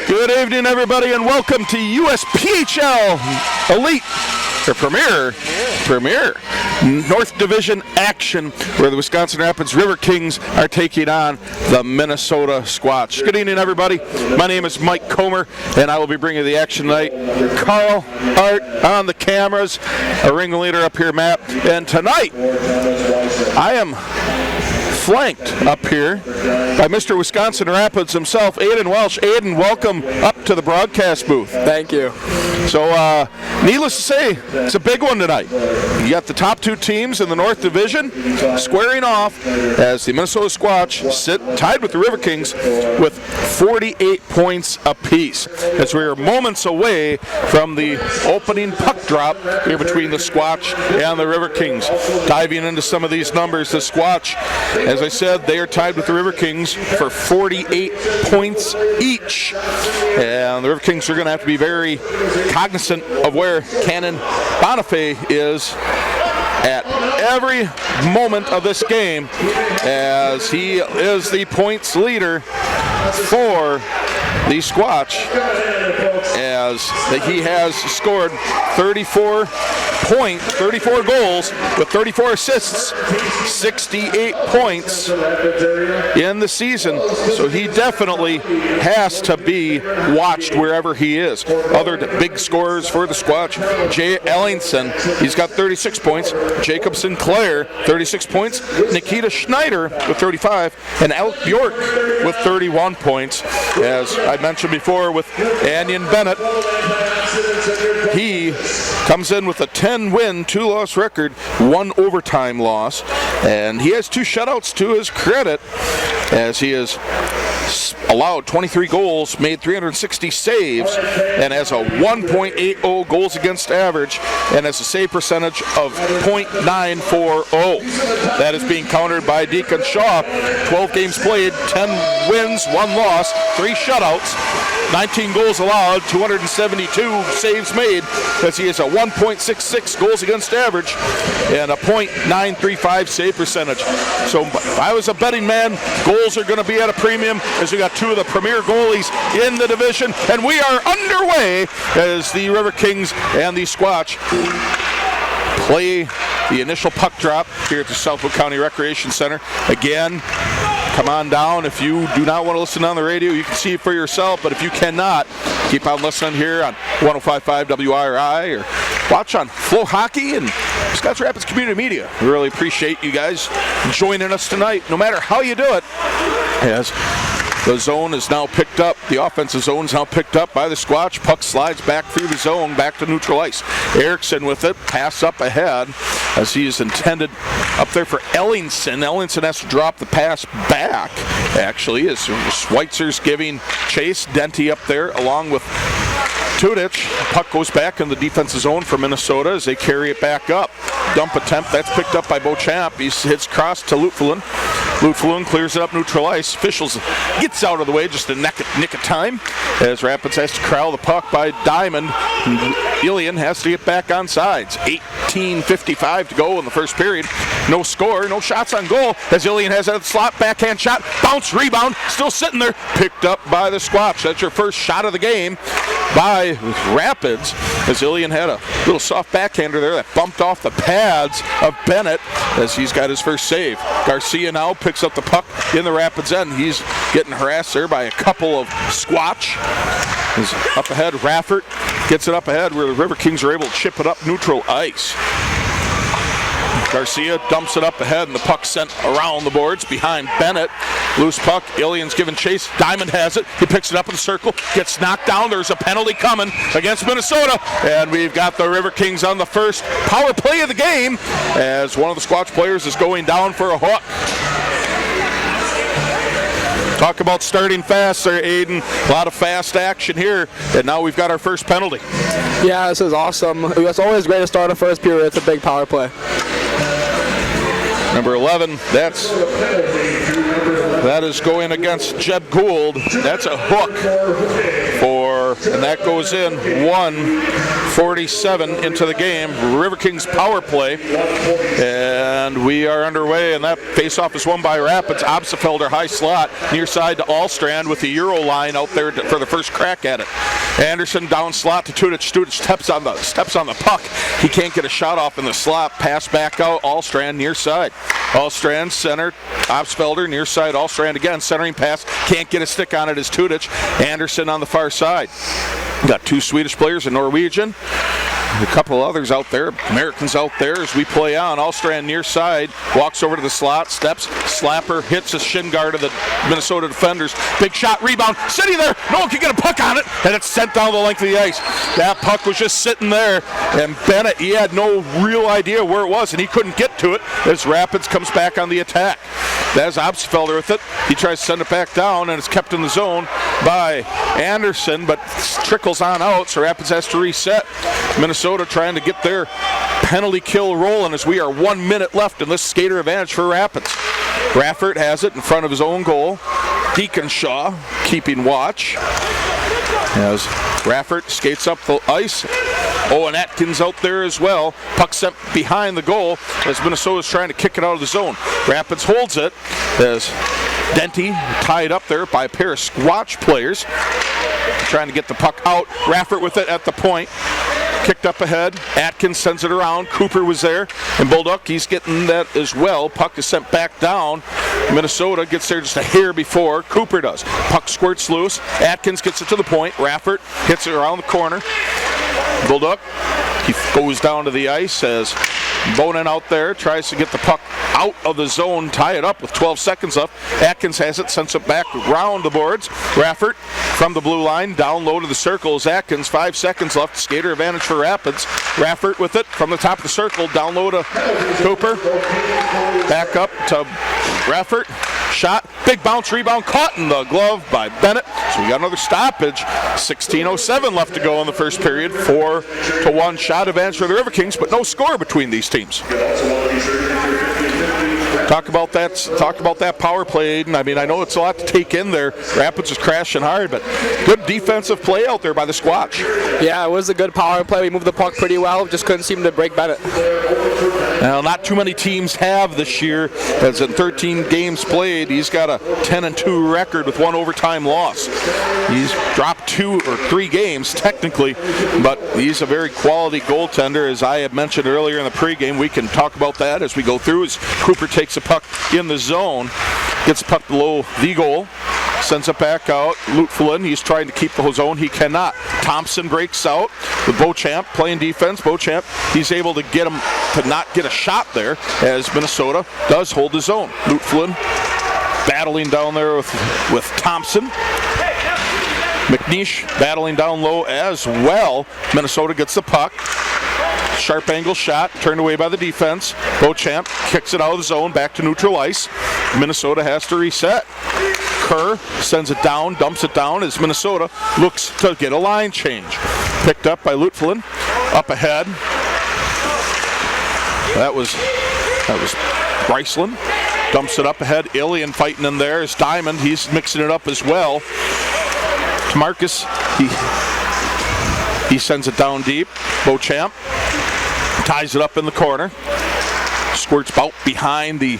Good evening, everybody, and welcome to USPHL Elite, or Premier North Division action, where the Wisconsin Rapids Riverkings are taking on the Minnesota Squatch. Good evening, everybody. My name is Mike Comer, and I will be bringing the action tonight. Carl, Art on the cameras, a ringleader up here, Matt. And tonight, I am flanked up here by Mr. Wisconsin Rapids himself, Aiden Welsh. Aiden, welcome up to the broadcast booth. Thank you. So, needless to say, it's a big one tonight. You got the top two teams in the North Division squaring off as the Minnesota Squatch sit tied with the Riverkings with 48 points apiece, as we are moments away from the opening puck drop here between the Squatch and the Riverkings. Diving into some of these numbers, the Squatch, as I said, they are tied with the Riverkings for 48 points each. And the Riverkings are going to have to be very cognizant of where Cannon Bonifay is at every moment of this game, as he is the points leader for the Squatch, as he has scored 34 goals with 34 assists, 68 points in the season. So he definitely has to be watched wherever he is. Other big scorers for the Squatch: Jay Ellingson, he's got 36 points. Jacob Sinclair, 36 points. Nikita Schneider with 35, and Alec Bjork with 31 points. As I mentioned before with Anion Bennett, he comes in with a 10-win, 2-loss record, 1 overtime loss, and he has 2 shutouts to his credit, as he has allowed 23 goals, made 360 saves, and has a 1.80 goals against average, and has a save percentage of .940. That is being countered by Deacon Shaw. 12 games played, 10 wins, 1 loss, 3 shutouts, 19 goals allowed, 272 saves made, as he has a 1.66 goals against average and a .935 save percentage. So if I was a betting man, goals are going to be at a premium, as we got 2 of the premier goalies in the division, and we are underway as the Riverkings and the Squatch play the initial puck drop here at the Southwood County Recreation Center. Again, come on down. If you do not want to listen on the radio, you can see it for yourself, but if you cannot, keep on listening here on 105.5 WIRI or watch on Flow Hockey and Scotts Rapids Community Media. We really appreciate you guys joining us tonight, no matter how you do it, as the zone is now picked up. The offensive zone is now picked up by the Squatch. Puck slides back through the zone, back to neutral ice. Erickson with it, pass up ahead, as he is intended up there for Ellingson. Ellingson has to drop the pass back, actually, as Schweitzer's giving chase. Denty up there along with Tudich. Puck goes back in the defensive zone for Minnesota as they carry it back up. Dump attempt, that's picked up by Beauchamp. He hits cross to Lutfelin. Lutfelin clears it up neutral ice. Officials gets out of the way just a nick of time, as Rapids has to corral the puck by Diamond. Ilian has to get back on sides. 18:55 to go in the first period. No score, no shots on goal, as Ilian has a slot backhand shot. Bounce, rebound, still sitting there. Picked up by the Squatch. That's your first shot of the game by Rapids, as Ilian had a little soft backhander there that bumped off the pads of Bennett, as he's got his first save. Garcia now picks up the puck in the Rapids end. He's getting harassed there by a couple of Squatch. He's up ahead. Raffert gets it up ahead, where the Riverkings are able to chip it up neutral ice. Garcia dumps it up ahead, and the puck sent around the boards behind Bennett. Loose puck, Ilian's giving chase. Diamond has it. He picks it up in the circle, gets knocked down. There's a penalty coming against Minnesota, and we've got the Riverkings on the first power play of the game, as one of the Squatch players is going down for a hook. Talk about starting fast there, Aiden. A lot of fast action here, and now we've got our first penalty. Yeah, this is awesome. It's always great to start a first period. It's a big power play. Number 11, that's That is going against Jeb Gould. That's a hook and that goes in 1:47 into the game. Riverkings power play, and we are underway, and that faceoff is won by Rapids. Obsefelder high slot near side to Allstrand with the Euro line out there for the first crack at it. Anderson down slot to Tudich. Tudich steps on the puck. He can't get a shot off in the slot. Pass back out. Allstrand near side. Allstrand center. Obsefelder near side. Allstrand again centering pass. Can't get a stick on it as Tudich. Anderson on the far side. Got two Swedish players, a Norwegian, a couple others out there, Americans out there as we play on. Allstrand near side, walks over to the slot, steps, slapper, hits the shin guard of the Minnesota defenders. Big shot, rebound, sitting there, no one can get a puck on it, and it's sent down the length of the ice. That puck was just sitting there, and Bennett, he had no real idea where it was, and he couldn't get to it as Rapids comes back on the attack. That's Obsefelder with it. He tries to send it back down, and it's kept in the zone by Anderson, but trickles on out, so Rapids has to reset. Minnesota trying to get their penalty kill rolling as we are 1 minute left in this skater advantage for Rapids. Raffert has it in front of his own goal. Deaconshaw keeping watch as Raffert skates up the ice. And Atkins out there as well. Puck sent behind the goal as Minnesota's trying to kick it out of the zone. Rapids holds it as Denty tied up there by a pair of Squatch players. Trying to get the puck out. Raffert with it at the point. Kicked up ahead. Atkins sends it around. Cooper was there. And Bulldog, he's getting that as well. Puck is sent back down. Minnesota gets there just a hair before Cooper does. Puck squirts loose. Atkins gets it to the point. Raffert hits it around the corner. Bulldog, he goes down to the ice as Bonin out there tries to get the puck out of the zone, tie it up with 12 seconds left. Atkins has it, sends it back around the boards. Raffert from the blue line, down low to the circle is Atkins. 5 seconds left, skater advantage for Rapids. Raffert with it from the top of the circle, down low to Cooper. Back up to Raffert. Shot, big bounce, rebound, caught in the glove by Bennett. So we got another stoppage. 16:07 left to go in the first period. 4-1 shot advantage for the Riverkings, but no score between these teams. Talk about that power play. I mean, I know it's a lot to take in there. Rapids is crashing hard, but good defensive play out there by the Squatch. Yeah, it was a good power play. We moved the puck pretty well. Just couldn't seem to break Bennett. Now, not too many teams have this year, as in 13 games played, he's got a 10-2 record with one overtime loss. He's dropped 2 or 3 games technically, but he's a very quality goaltender, as I had mentioned earlier in the pregame. We can talk about that as we go through, as Cooper takes the puck in the zone, gets the puck below the goal, sends it back out. Lutflin, he's trying to keep the zone. He cannot. Thompson breaks out with Beauchamp playing defense. Beauchamp, he's able to get him to not get a shot there as Minnesota does hold his own. Lutflin battling down there with Thompson. McNeish battling down low as well. Minnesota gets the puck. Sharp angle shot, turned away by the defense. Beauchamp kicks it out of the zone, back to neutral ice. Minnesota has to reset. Kerr sends it down, dumps it down as Minnesota looks to get a line change. Picked up by Lutflin. Up ahead. That was Bryceland. Dumps it up ahead. Ilian fighting in there is Diamond. He's mixing it up as well. To Marcus. He sends it down deep. Beauchamp ties it up in the corner. Squirts out behind the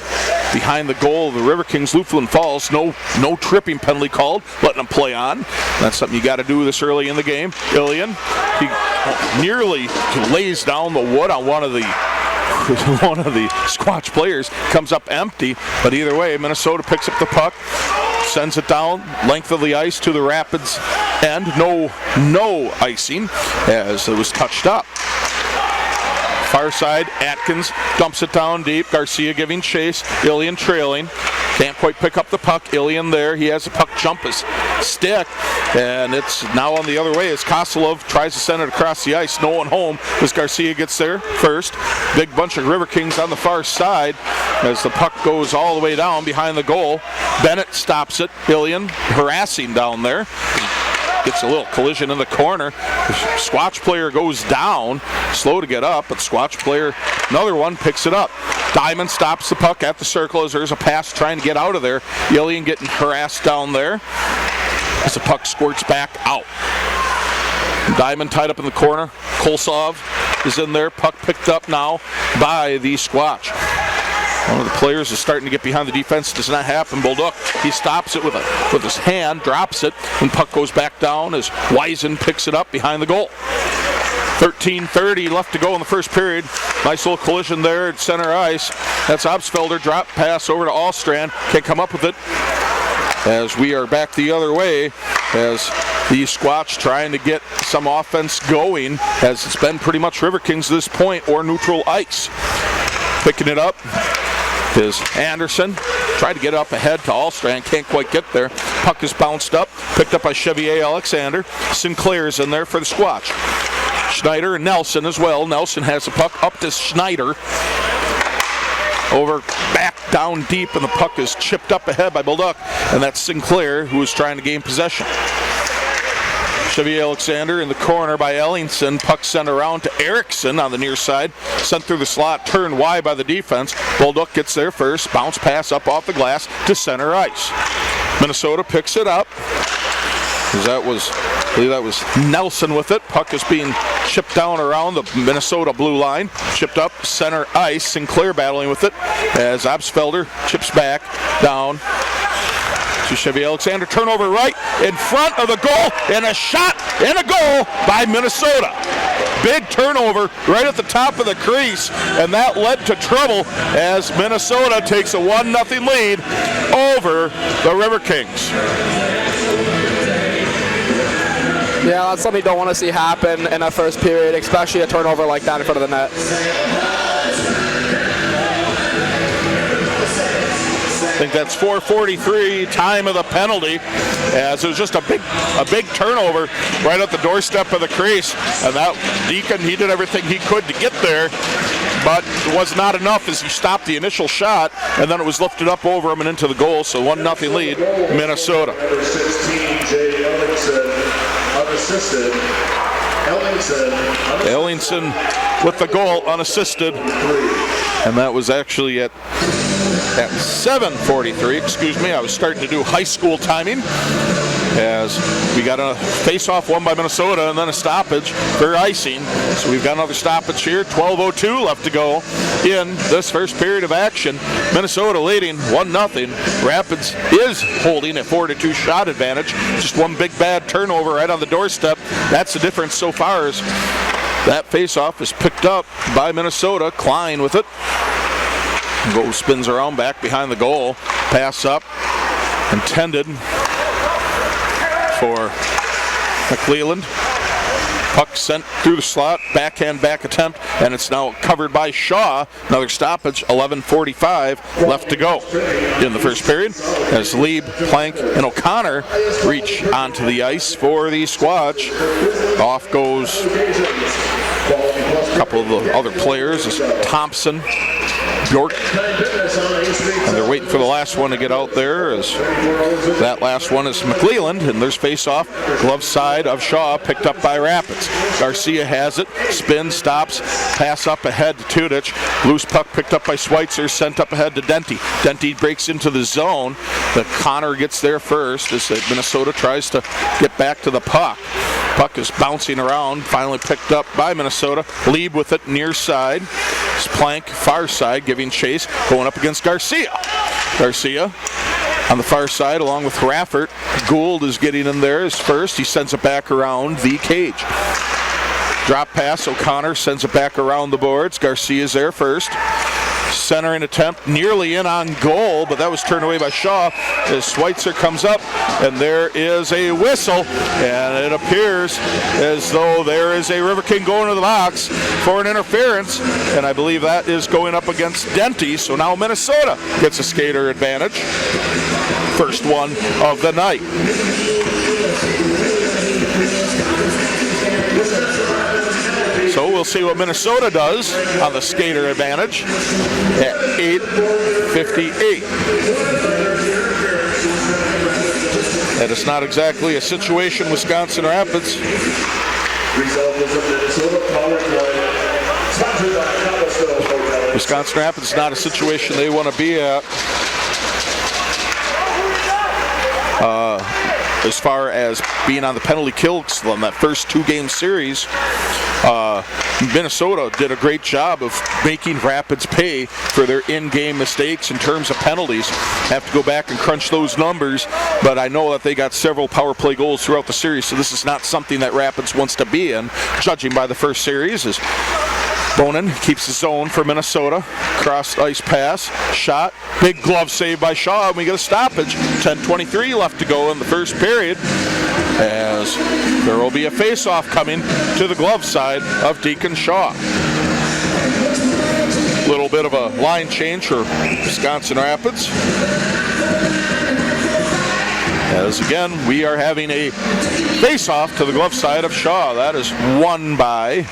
goal of the Riverkings. Lutflin falls. No tripping penalty called. Letting him play on. That's something you got to do this early in the game. Ilian, he nearly lays down the wood on one of the Squatch players. Comes up empty, but either way, Minnesota picks up the puck, sends it down length of the ice to the Rapids end. No icing as it was touched up. Far side, Atkins dumps it down deep. Garcia giving chase. Ilian trailing. Can't quite pick up the puck. Ilian there. He has the puck jump his stick. And it's now on the other way as Kosilov tries to send it across the ice. No one home as Garcia gets there first. Big bunch of Riverkings on the far side as the puck goes all the way down behind the goal. Bennett stops it. Ilian harassing down there. Gets a little collision in the corner. The Squatch player goes down. Slow to get up, but Squatch player, another one, picks it up. Diamond stops the puck at the circle as there's a pass trying to get out of there. Yillian getting harassed down there as the puck squirts back out. Diamond tied up in the corner. Kolsov is in there. Puck picked up now by the Squatch. One of the players is starting to get behind the defense. Does not happen. Bolduc, he stops it with his hand, drops it, and puck goes back down as Wiesen picks it up behind the goal. 13:30 left to go in the first period. Nice little collision there at center ice. That's Obsfelder. Drop pass over to Allstrand. Can't come up with it. As we are back the other way, as the Squatch trying to get some offense going, as it's been pretty much Riverkings to this point, or neutral ice. Picking it up is Anderson. Tried to get up ahead to Allstrand, can't quite get there. Puck is bounced up, picked up by Chevier Alexander. Sinclair's in there for the Squatch. Schneider and Nelson as well. Nelson has the puck up to Schneider. Over, back, down deep, and the puck is chipped up ahead by Bolduc, and that's Sinclair who is trying to gain possession. Chevier Alexander in the corner by Ellingson. Puck sent around to Erickson on the near side. Sent through the slot, turned wide by the defense. Bolduc gets there first. Bounce pass up off the glass to center ice. Minnesota picks it up. I believe that was Nelson with it. Puck is being chipped down around the Minnesota blue line. Chipped up center ice. Sinclair battling with it as Obsfelder chips back down to Chevier Alexander. Turnover right in front of the goal, and a shot and a goal by Minnesota. Big turnover right at the top of the crease, and that led to trouble as Minnesota takes a 1-0 lead over the Riverkings. Yeah, that's something you don't want to see happen in a first period, especially a turnover like that in front of the net. I think that's 4:43, time of the penalty, as it was just a big turnover right at the doorstep of the crease, and that Deacon, he did everything he could to get there, but it was not enough as he stopped the initial shot, and then it was lifted up over him and into the goal, so 1-0 lead, Minnesota. Number 16, Jay unassisted. Ellingson with the goal unassisted, and that was actually at 7:43, excuse me. I was starting to do high school timing as we got a face-off won by Minnesota and then a stoppage for icing. So we've got another stoppage here. 12:02 left to go in this first period of action. Minnesota leading 1-0. Rapids is holding a 4-2 shot advantage. Just one big bad turnover right on the doorstep. That's the difference so far, as that face-off is picked up by Minnesota. Klein with it. Goal spins around back behind the goal. Pass up. Intended for McClelland. Puck sent through the slot. Backhand back attempt. And it's now covered by Shaw. Another stoppage. 11:45 left to go in the first period. As Lieb, Plank, and O'Connor reach onto the ice for the Squatch. Off goes a couple of the other players. Is Thompson, York, and they're waiting for the last one to get out there, as that last one is McClelland, and there's face-off, glove side of Shaw, picked up by Rapids. Garcia has it, spin, stops, pass up ahead to Tudich, loose puck picked up by Schweitzer, sent up ahead to Denty. Denty breaks into the zone, but Connor gets there first as Minnesota tries to get back to the puck. Puck is bouncing around, finally picked up by Minnesota. Lieb with it near side. Plank far side giving chase, going up against Garcia. Garcia on the far side along with Raffert. Gould is getting in there as first. He sends it back around the cage. Drop pass, O'Connor sends it back around the boards. Garcia's there first. Centering attempt nearly in on goal, but that was turned away by Shaw as Schweitzer comes up, and there is a whistle, and it appears as though there is a Riverking going to the box for an interference, and I believe that is going up against Denty, so now Minnesota gets a skater advantage. First one of the night. So we'll see what Minnesota does on the skater advantage at 8:58. And it's not exactly a situation Wisconsin Rapids. Wisconsin Rapids is not a situation they want to be at. As far as being on the penalty kill on that first 2-game series, Minnesota did a great job of making Rapids pay for their in-game mistakes in terms of penalties. Have to go back and crunch those numbers, but I know that they got several power play goals throughout the series, so this is not something that Rapids wants to be in, judging by the first series. As Bonin keeps the zone for Minnesota. Cross ice pass, shot, big glove save by Shaw, and we get a stoppage. 10:23 left to go in the first period, as there will be a face-off coming to the glove side of Deacon Shaw. Little bit of a line change for Wisconsin Rapids. As again, we are having a face-off to the glove side of Shaw. That is won by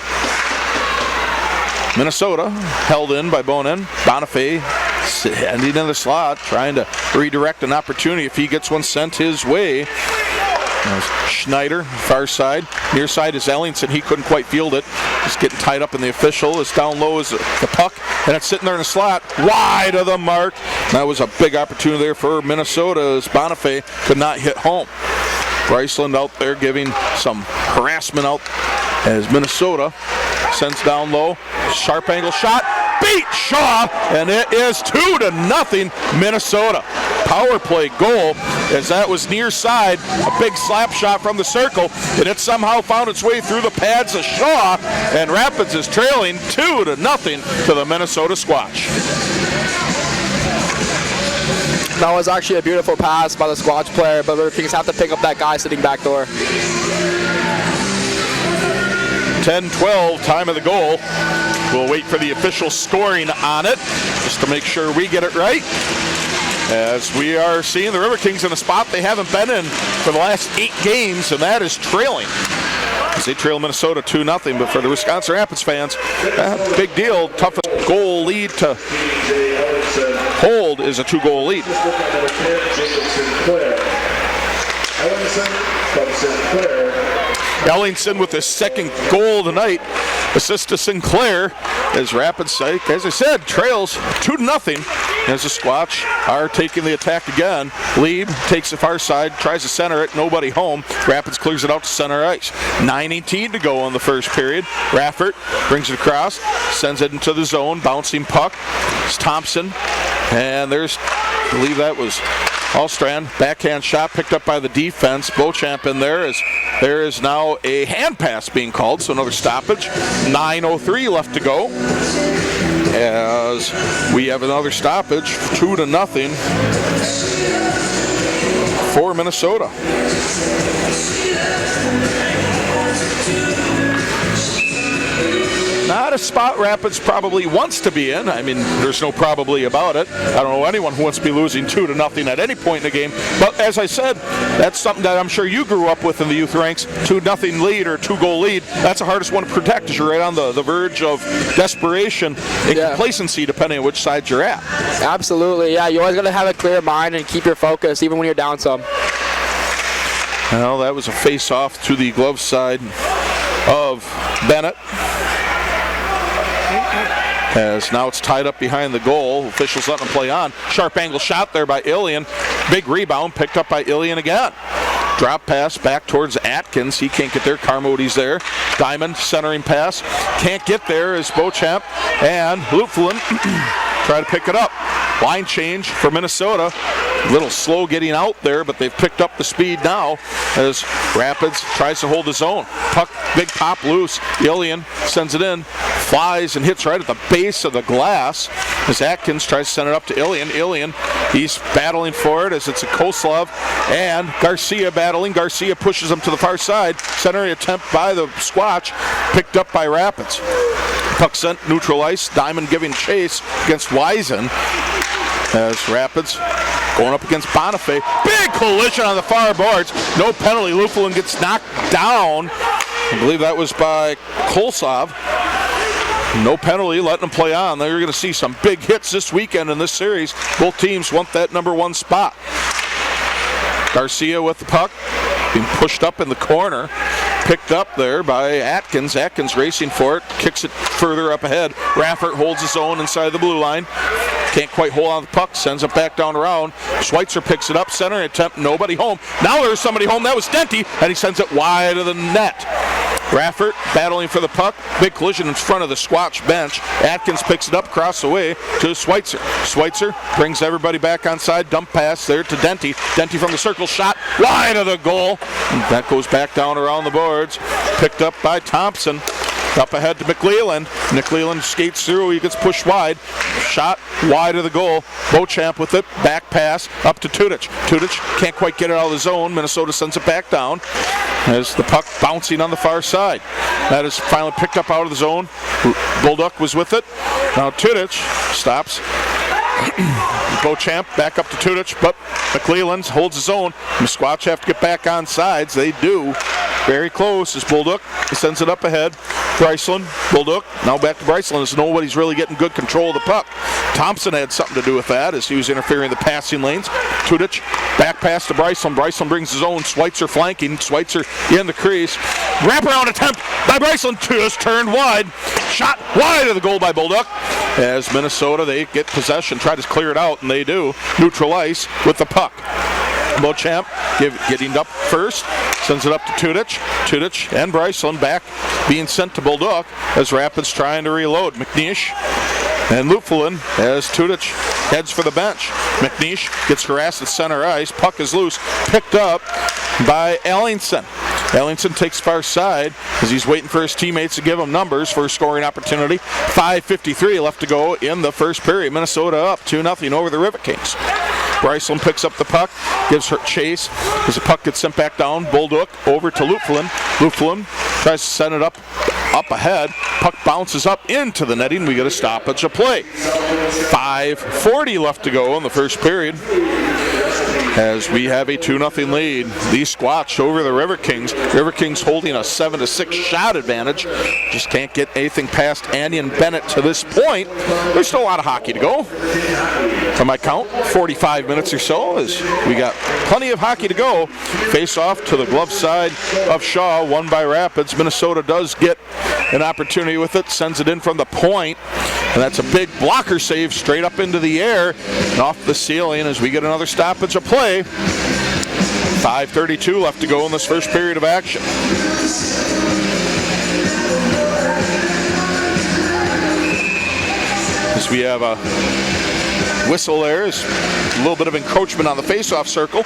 Minnesota, held in by Bonin. Bonifay ending in the slot, trying to redirect an opportunity if he gets one sent his way. Schneider, far side. Near side is Ellingson. He couldn't quite field it. Just getting tied up in the official. As down low is the puck, and it's sitting there in the slot, wide of the mark. That was a big opportunity there for Minnesota, as Bonifay could not hit home. Bryceland out there giving some harassment out as Minnesota sends down low. Sharp angle shot, beat Shaw, and it is 2-0 Minnesota. Power play goal, as that was near side, a big slap shot from the circle, and it somehow found its way through the pads of Shaw, and Rapids is trailing 2-0 to the Minnesota Squatch. That was actually a beautiful pass by the Squatch player, but Riverkings have to pick up that guy sitting back door. 10-12, time of the goal. We'll wait for the official scoring on it, just to make sure we get it right. As we are seeing the Riverkings in a spot they haven't been in for the last 8 games, and that is trailing. As they trail Minnesota 2-0, but for the Wisconsin Rapids fans, big deal. Toughest goal lead to hold is a 2-goal lead. Ellingson with his second goal tonight, assist to Sinclair, as Rapids, as I said, trails 2-0 as the Squatch are taking the attack again. Lieb takes the far side, tries to center it, nobody home. Rapids clears it out to center ice. 9:18 to go in the first period. Raffert brings it across, sends it into the zone, bouncing puck. It's Thompson, and there's, I believe that was Allstrand, backhand shot picked up by the defense. Beauchamp in there, as there is now a hand pass being called, so another stoppage. 9:03 left to go, as we have another stoppage, 2-0 for Minnesota. Not a spot Rapids probably wants to be in. I mean, there's no probably about it. I don't know anyone who wants to be losing 2-0 at any point in the game. But as I said, that's something that I'm sure you grew up with in the youth ranks. 2-0 lead or 2-goal lead. That's the hardest one to protect, as you're right on the verge of desperation and complacency, depending on which side you're at. Absolutely, yeah. You always got to have a clear mind and keep your focus, even when you're down some. Well, that was a face-off to the glove side of Bennett. As now it's tied up behind the goal. Officials letting him play on. Sharp angle shot there by Ilian. Big rebound picked up by Ilian again. Drop pass back towards Atkins. He can't get there. Carmody's there. Diamond centering pass. Can't get there as Beauchamp and Luflin try to pick it up. Line change for Minnesota. A little slow getting out there, but they've picked up the speed now as Rapids tries to hold his own. Puck, big pop loose. Ilian sends it in, flies and hits right at the base of the glass as Atkins tries to send it up to Ilian. Ilian, he's battling for it as it's a Koslov and Garcia battling. Garcia pushes him to the far side. Centering attempt by the Squatch, picked up by Rapids. Puck sent neutral ice. Diamond giving chase against Wiesen as Rapids going up against Bonifay. Big collision on the far boards. No penalty. Luflin gets knocked down. I believe that was by Kolsov. No penalty, letting them play on. Now you're going to see some big hits this weekend in this series. Both teams want that number 1 spot. Garcia with the puck, being pushed up in the corner. picked up there by Atkins. Atkins racing for it, kicks it further up ahead. Raffert holds his own inside the blue line. Can't quite hold on to the puck, sends it back down around. Schweitzer picks it up, center attempt, nobody home. Now there's somebody home, that was Denty, and he sends it wide of the net. Raffert battling for the puck, big collision in front of the Squatch bench. Atkins picks it up across the way to Schweitzer. Schweitzer brings everybody back on side, dump pass there to Denty. Denty from the circle, shot wide of the goal. And that goes back down around the boards, picked up by Thompson. Up ahead to McLeland. McLeland skates through. He gets pushed wide. Shot wide of the goal. Beauchamp with it. Back pass up to Tudich. Tudich can't quite get it out of the zone. Minnesota sends it back down as the puck bouncing on the far side. That is finally picked up out of the zone. Bolduc was with it. Now Tudich stops. Beauchamp back up to Tudich, but McLeland holds his own. The Squatch have to get back on sides. They do. Very close as Bolduc sends it up ahead. Bryceland, Bolduc, now back to Bryceland as nobody's really getting good control of the puck. Thompson had something to do with that as he was interfering in the passing lanes. Tudich, back pass to Bryceland. Bryceland brings his own. Schweitzer flanking. Schweitzer in the crease. Wraparound attempt by Bryceland. Just turned wide. Shot wide of the goal by Bolduc. As Minnesota, they get possession, try to clear it out, and they do. Neutral ice with the puck. Beauchamp getting up first, sends it up to Tudich. Tudich and Bryceland back being sent to Bolduc as Rapids trying to reload. McNeish and Lupfulin as Tudich heads for the bench. McNeish gets harassed at center ice. Puck is loose, picked up by Ellingson. Ellingson takes far side as he's waiting for his teammates to give him numbers for a scoring opportunity. 5:53 left to go in the first period. Minnesota up 2-0 over the Riverkings. Bryceland picks up the puck, gives her chase as the puck gets sent back down. Bolduc over to Lupfulin. Lupfulin tries to send it up ahead. Puck bounces up into the netting. We get a stoppage of play. 5:40 left to go in the first period as we have a 2-0 lead. The Squatch over the Riverkings. Riverkings holding a 7-6 shot advantage. Just can't get anything past Andy and Bennett to this point. There's still a lot of hockey to go. From my count, 45 minutes or so, as we got plenty of hockey to go. Face off to the glove side of Shaw, won by Rapids. Minnesota does get an opportunity with it, sends it in from the point, and that's a big blocker save straight up into the air and off the ceiling as we get another stoppage of play. 5:32 left to go in this first period of action. As we have a whistle there, is a little bit of encroachment on the face-off circle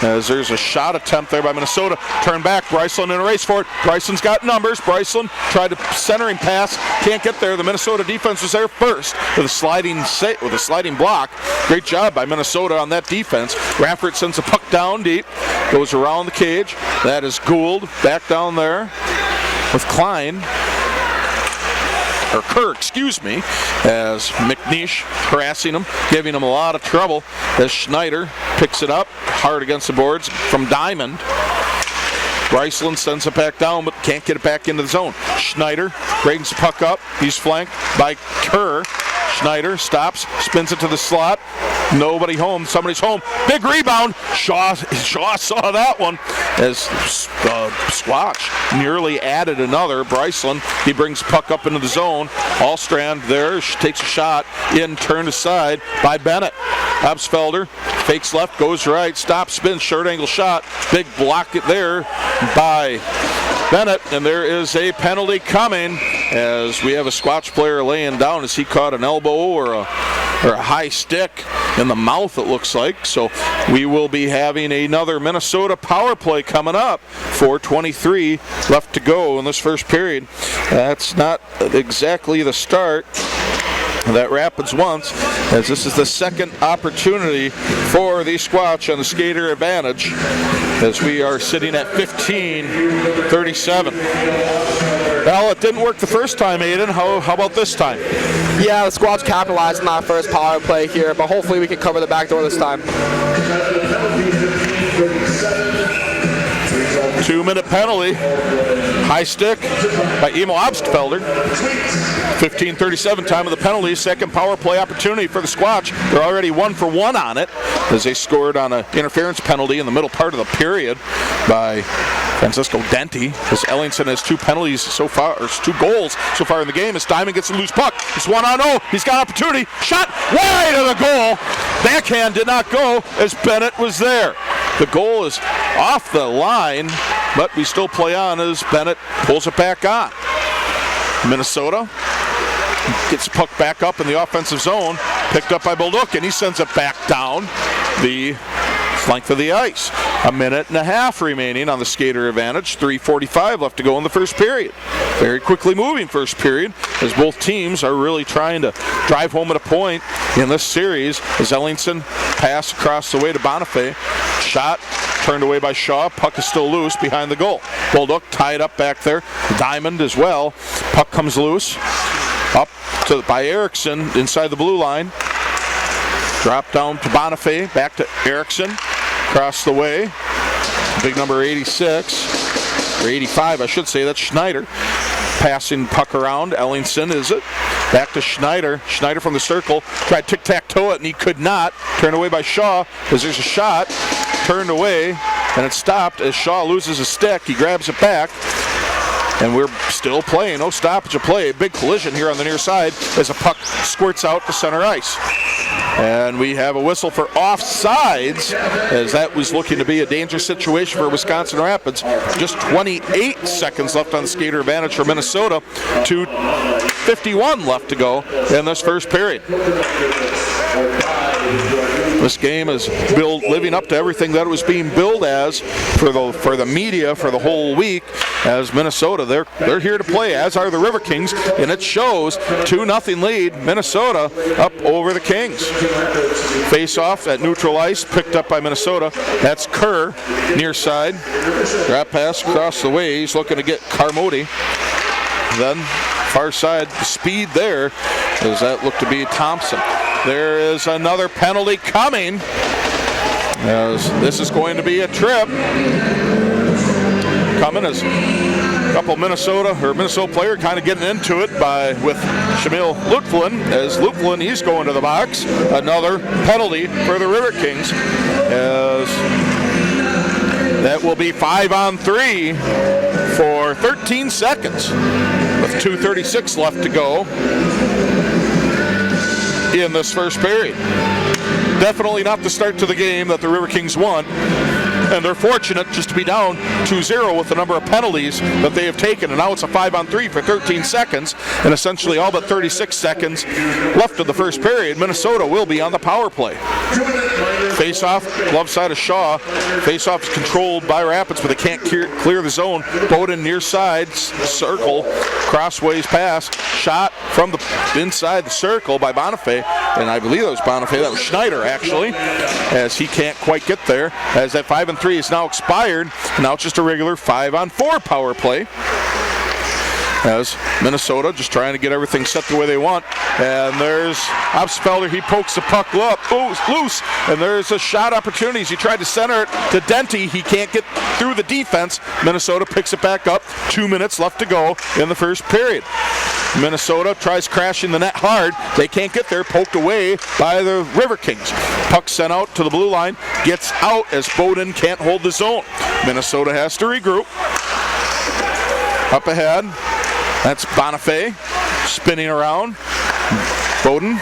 as there's a shot attempt there by Minnesota. Turn back, Bryceland in a race for it. Bryceland's got numbers. Bryceland tried to centering pass, can't get there. The Minnesota defense was there first with a sliding block. Great job by Minnesota on that defense. Raffert sends the puck down deep, goes around the cage. That is Gould back down there with Klein. Or Kerr, excuse me, as McNeish harassing him, giving him a lot of trouble as Schneider picks it up hard against the boards from Diamond. Bryceland sends it back down, but can't get it back into the zone. Schneider brings the puck up. He's flanked by Kerr. Schneider stops, spins it to the slot. Nobody home. Somebody's home. Big rebound. Shaw saw that one as Squatch nearly added another. Bryceland, he brings puck up into the zone. Allstrand there takes a shot in, turned aside by Bennett. Absfelder fakes left, goes right, stops, spins, short angle shot. Big block it there by Bennett, and there is a penalty coming as we have a Squatch player laying down as he caught an elbow or a high stick in the mouth, it looks like. So we will be having another Minnesota power play coming up. 4:23 left to go in this first period. That's not exactly the start that Rapids wants, as this is the second opportunity for the Squatch on the skater advantage as we are sitting at 15:37. Well, it didn't work the first time, Aiden. How about this time? Yeah, the Squatch capitalized on that first power play here, but hopefully we can cover the back door this time. 2-minute penalty. High stick by Emil Abstfelder. 15:37 time of the penalty. Second power play opportunity for the Squatch. They're already 1 for 1 on it as they scored on an interference penalty in the middle part of the period by Francisco Denti, as Ellingson has 2 penalties so far, or 2 goals so far in the game, as Diamond gets a loose puck. It's 1-on-0. He's got opportunity. Shot wide of the goal. Backhand did not go as Bennett was there. The goal is off the line, but we still play on as Bennett pulls it back on. Minnesota gets the puck back up in the offensive zone, picked up by Bolduc, and he sends it back down the length of the ice. 1.5 minutes remaining on the skater advantage. 3:45 left to go in the first period. Very quickly moving first period, as both teams are really trying to drive home at a point in this series. As Ellingson pass across the way to Bonifay. Shot turned away by Shaw. Puck is still loose behind the goal. Bolduc tied up back there. Diamond as well. Puck comes loose. Up by Erickson inside the blue line. Drop down to Bonifay. Back to Erickson. Across the way. Big number 86. Or 85, I should say. That's Schneider. Passing puck around. Ellingson is it. Back to Schneider. Schneider from the circle. Tried tic-tac-toe it and he could not. Turned away by Shaw as there's a shot. Turned away and it stopped as Shaw loses a stick. He grabs it back. And we're still playing. No stoppage of play. Big collision here on the near side as a puck squirts out to center ice. And we have a whistle for offsides, as that was looking to be a dangerous situation for Wisconsin Rapids. Just 28 seconds left on the skater advantage for Minnesota. 2:51 left to go in this first period. This game is living up to everything that it was being billed as for the media for the whole week. As Minnesota, they're here to play, as are the Riverkings, and it shows. 2-0 lead, Minnesota up over the Kings. Face off at neutral ice, picked up by Minnesota. That's Kerr, near side. Drop pass across the way. He's looking to get Carmody. Then far side, speed there. Does that look to be Thompson? There is another penalty coming, as this is going to be a trip. Coming as a couple Minnesota player kind of getting into it with Shamil Lutflin. As Lutflin, he's going to the box. Another penalty for the Riverkings, as that will be 5-on-3 for 13 seconds with 2:36 left to go in this first period. Definitely not the start to the game that the Riverkings want, and they're fortunate just to be down 2-0 with the number of penalties that they have taken, and now it's a 5-on-3 for 13 seconds, and essentially all but 36 seconds left of the first period. Minnesota will be on the power play. Face-off, glove side of Shaw. Face-off is controlled by Rapids, but they can't clear the zone. Bowden near side, circle, crossways pass, shot from the inside the circle by Bonifay, and I believe that was Bonifay, that was Schneider actually, as he can't quite get there, as that 5-on-3 is now expired. Now it's just a regular 5-on-4 power play, as Minnesota just trying to get everything set the way they want. And there's Opsfelder, he pokes the puck up, loose, and there's a shot opportunity. He tried to center it to Denti, he can't get through the defense. Minnesota picks it back up. 2 minutes left to go in the first period. Minnesota tries crashing the net hard. They can't get there, poked away by the Riverkings. Puck sent out to the blue line, gets out as Bowden can't hold the zone. Minnesota has to regroup. Up ahead, that's Bonifay spinning around. Bowden,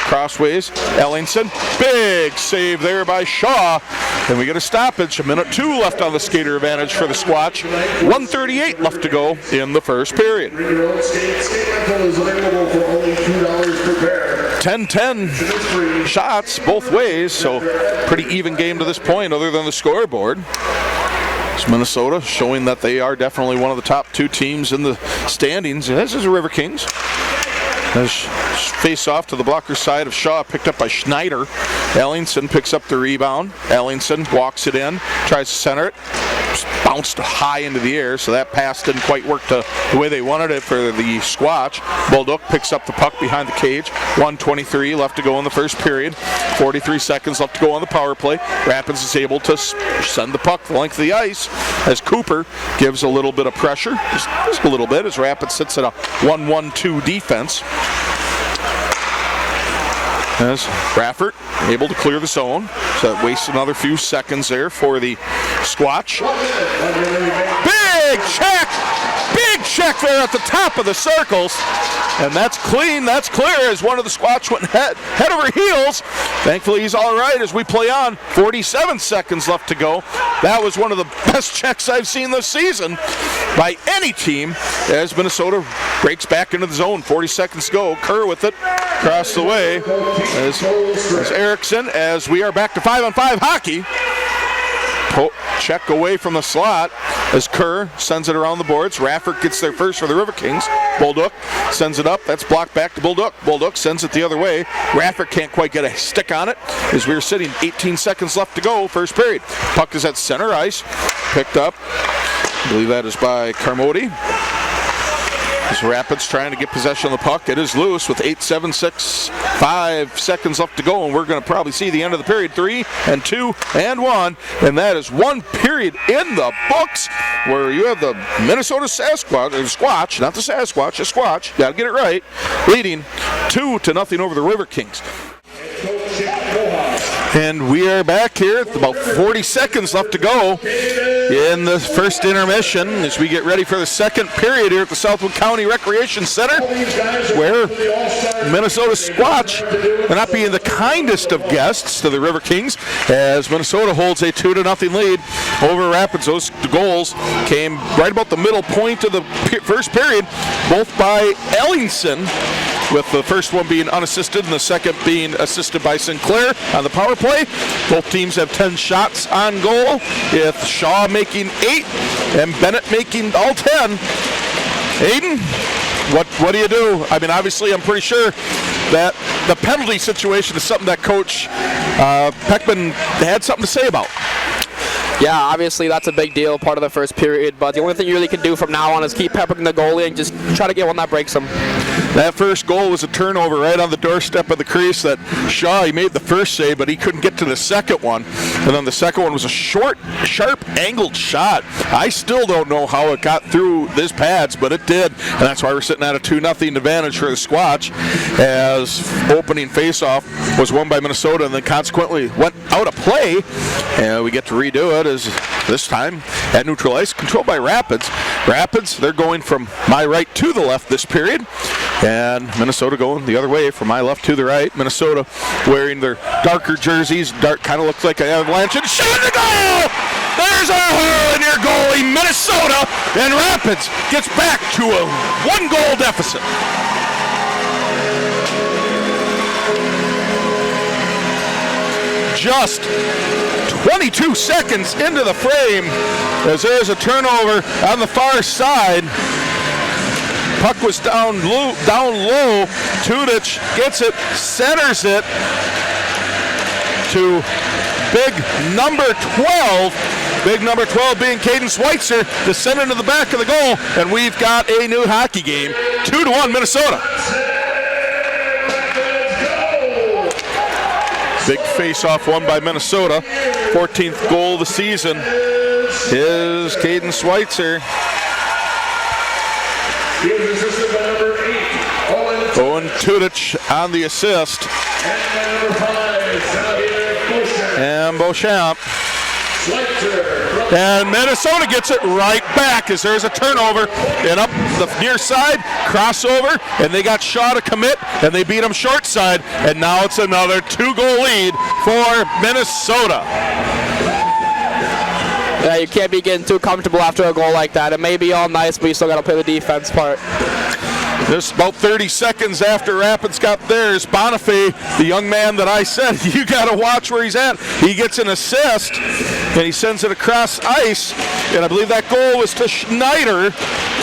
crossways, Ellingson. Big save there by Shaw. And we get a stoppage. 1:02 left on the skater advantage for the Squatch. 1:38 left to go in the first period. 10-10 shots both ways, so pretty even game to this point other than the scoreboard. It's Minnesota showing that they are definitely one of the top 2 teams in the standings. This is the Riverkings. Face off to the blocker side of Shaw, picked up by Schneider. Ellingson picks up the rebound. Ellingson walks it in, tries to center it. Bounced high into the air, so that pass didn't quite work the way they wanted it for the Squatch. Bolduc picks up the puck behind the cage. 1:23 left to go in the first period. 43 seconds left to go on the power play. Rapids is able to send the puck the length of the ice as Cooper gives a little bit of pressure, just a little bit, as Rapids sits at a 1-1-2 defense. As Raffert able to clear the zone, so that wastes another few seconds there for the Squatch. check there at the top of the circles. And that's clean, that's clear, as one of the Squatch went head over heels. Thankfully, he's all right as we play on. 47 seconds left to go. That was one of the best checks I've seen this season by any team as Minnesota breaks back into the zone. 40 seconds to go. Kerr with it across the way as Erickson, as we are back to 5-on-5 hockey. Check away from the slot as Kerr sends it around the boards. Raffert gets there first for the Riverkings. Bolduc sends it up. That's blocked back to Bolduc. Bolduc sends it the other way. Raffert can't quite get a stick on it as we're sitting 18 seconds left to go, first period. Puck is at center ice. Picked up. I believe that is by Carmody. As Rapids trying to get possession of the puck. It is loose with 5 seconds left to go, and we're going to probably see the end of the period. 3 and 2 and 1, and that is one period in the books where you have the Minnesota Squatch, not the Sasquatch, the Squatch, got to get it right, leading 2-0 over the Riverkings. And we are back here with about 40 seconds left to go in the first intermission as we get ready for the second period here at the Southwood County Recreation Center, where Minnesota Squatch are not being the kindest of guests to the Riverkings as Minnesota holds a 2-0 lead over Rapids. Those goals came right about the middle point of the first period, both by Ellingson, with the first one being unassisted and the second being assisted by Sinclair on the power play. Both teams have 10 shots on goal, with Shaw making 8 and Bennett making all 10. Aiden, what do you do? I mean, obviously, I'm pretty sure that the penalty situation is something that Coach Peckman had something to say about. Yeah, obviously that's a big deal, part of the first period, but the only thing you really can do from now on is keep peppering the goalie and just try to get one that breaks him. That first goal was a turnover right on the doorstep of the crease that Shaw, he made the first save, but he couldn't get to the second one. And then the second one was a short, sharp, angled shot. I still don't know how it got through this pads, but it did. And that's why we're sitting at a 2-0 advantage for the Squatch, as opening faceoff was won by Minnesota and then consequently went out of play. And we get to redo it, as this time at neutral ice, controlled by Rapids. Rapids, they're going from my right to the left this period, and Minnesota going the other way from my left to the right. Minnesota wearing their darker jerseys, kind of looks like an avalanche, and shot the goal! There's our hole in your goalie, Minnesota, and Rapids gets back to a 1-goal deficit. Just 22 seconds into the frame as there's a turnover on the far side. Puck was down low. Tudich gets it, centers it to big number 12. Big number 12 being Caden Schweitzer to send into the back of the goal, and we've got a new hockey game. 2-1 Minnesota. Big face-off won by Minnesota. 14th goal of the season is Caden Schweitzer. Owen Tudich on the assist. And Beauchamp. And Minnesota gets it right back as there's a turnover. And up the near side, crossover, and they got Shaw to commit, and they beat him short side. And now it's another 2-goal lead for Minnesota. Yeah, you can't be getting too comfortable after a goal like that. It may be all nice, but you still got to play the defense part. Just about 30 seconds after Rapids got theirs, Bonifay, the young man that I said, you got to watch where he's at. He gets an assist, and he sends it across ice, and I believe that goal was to Schneider,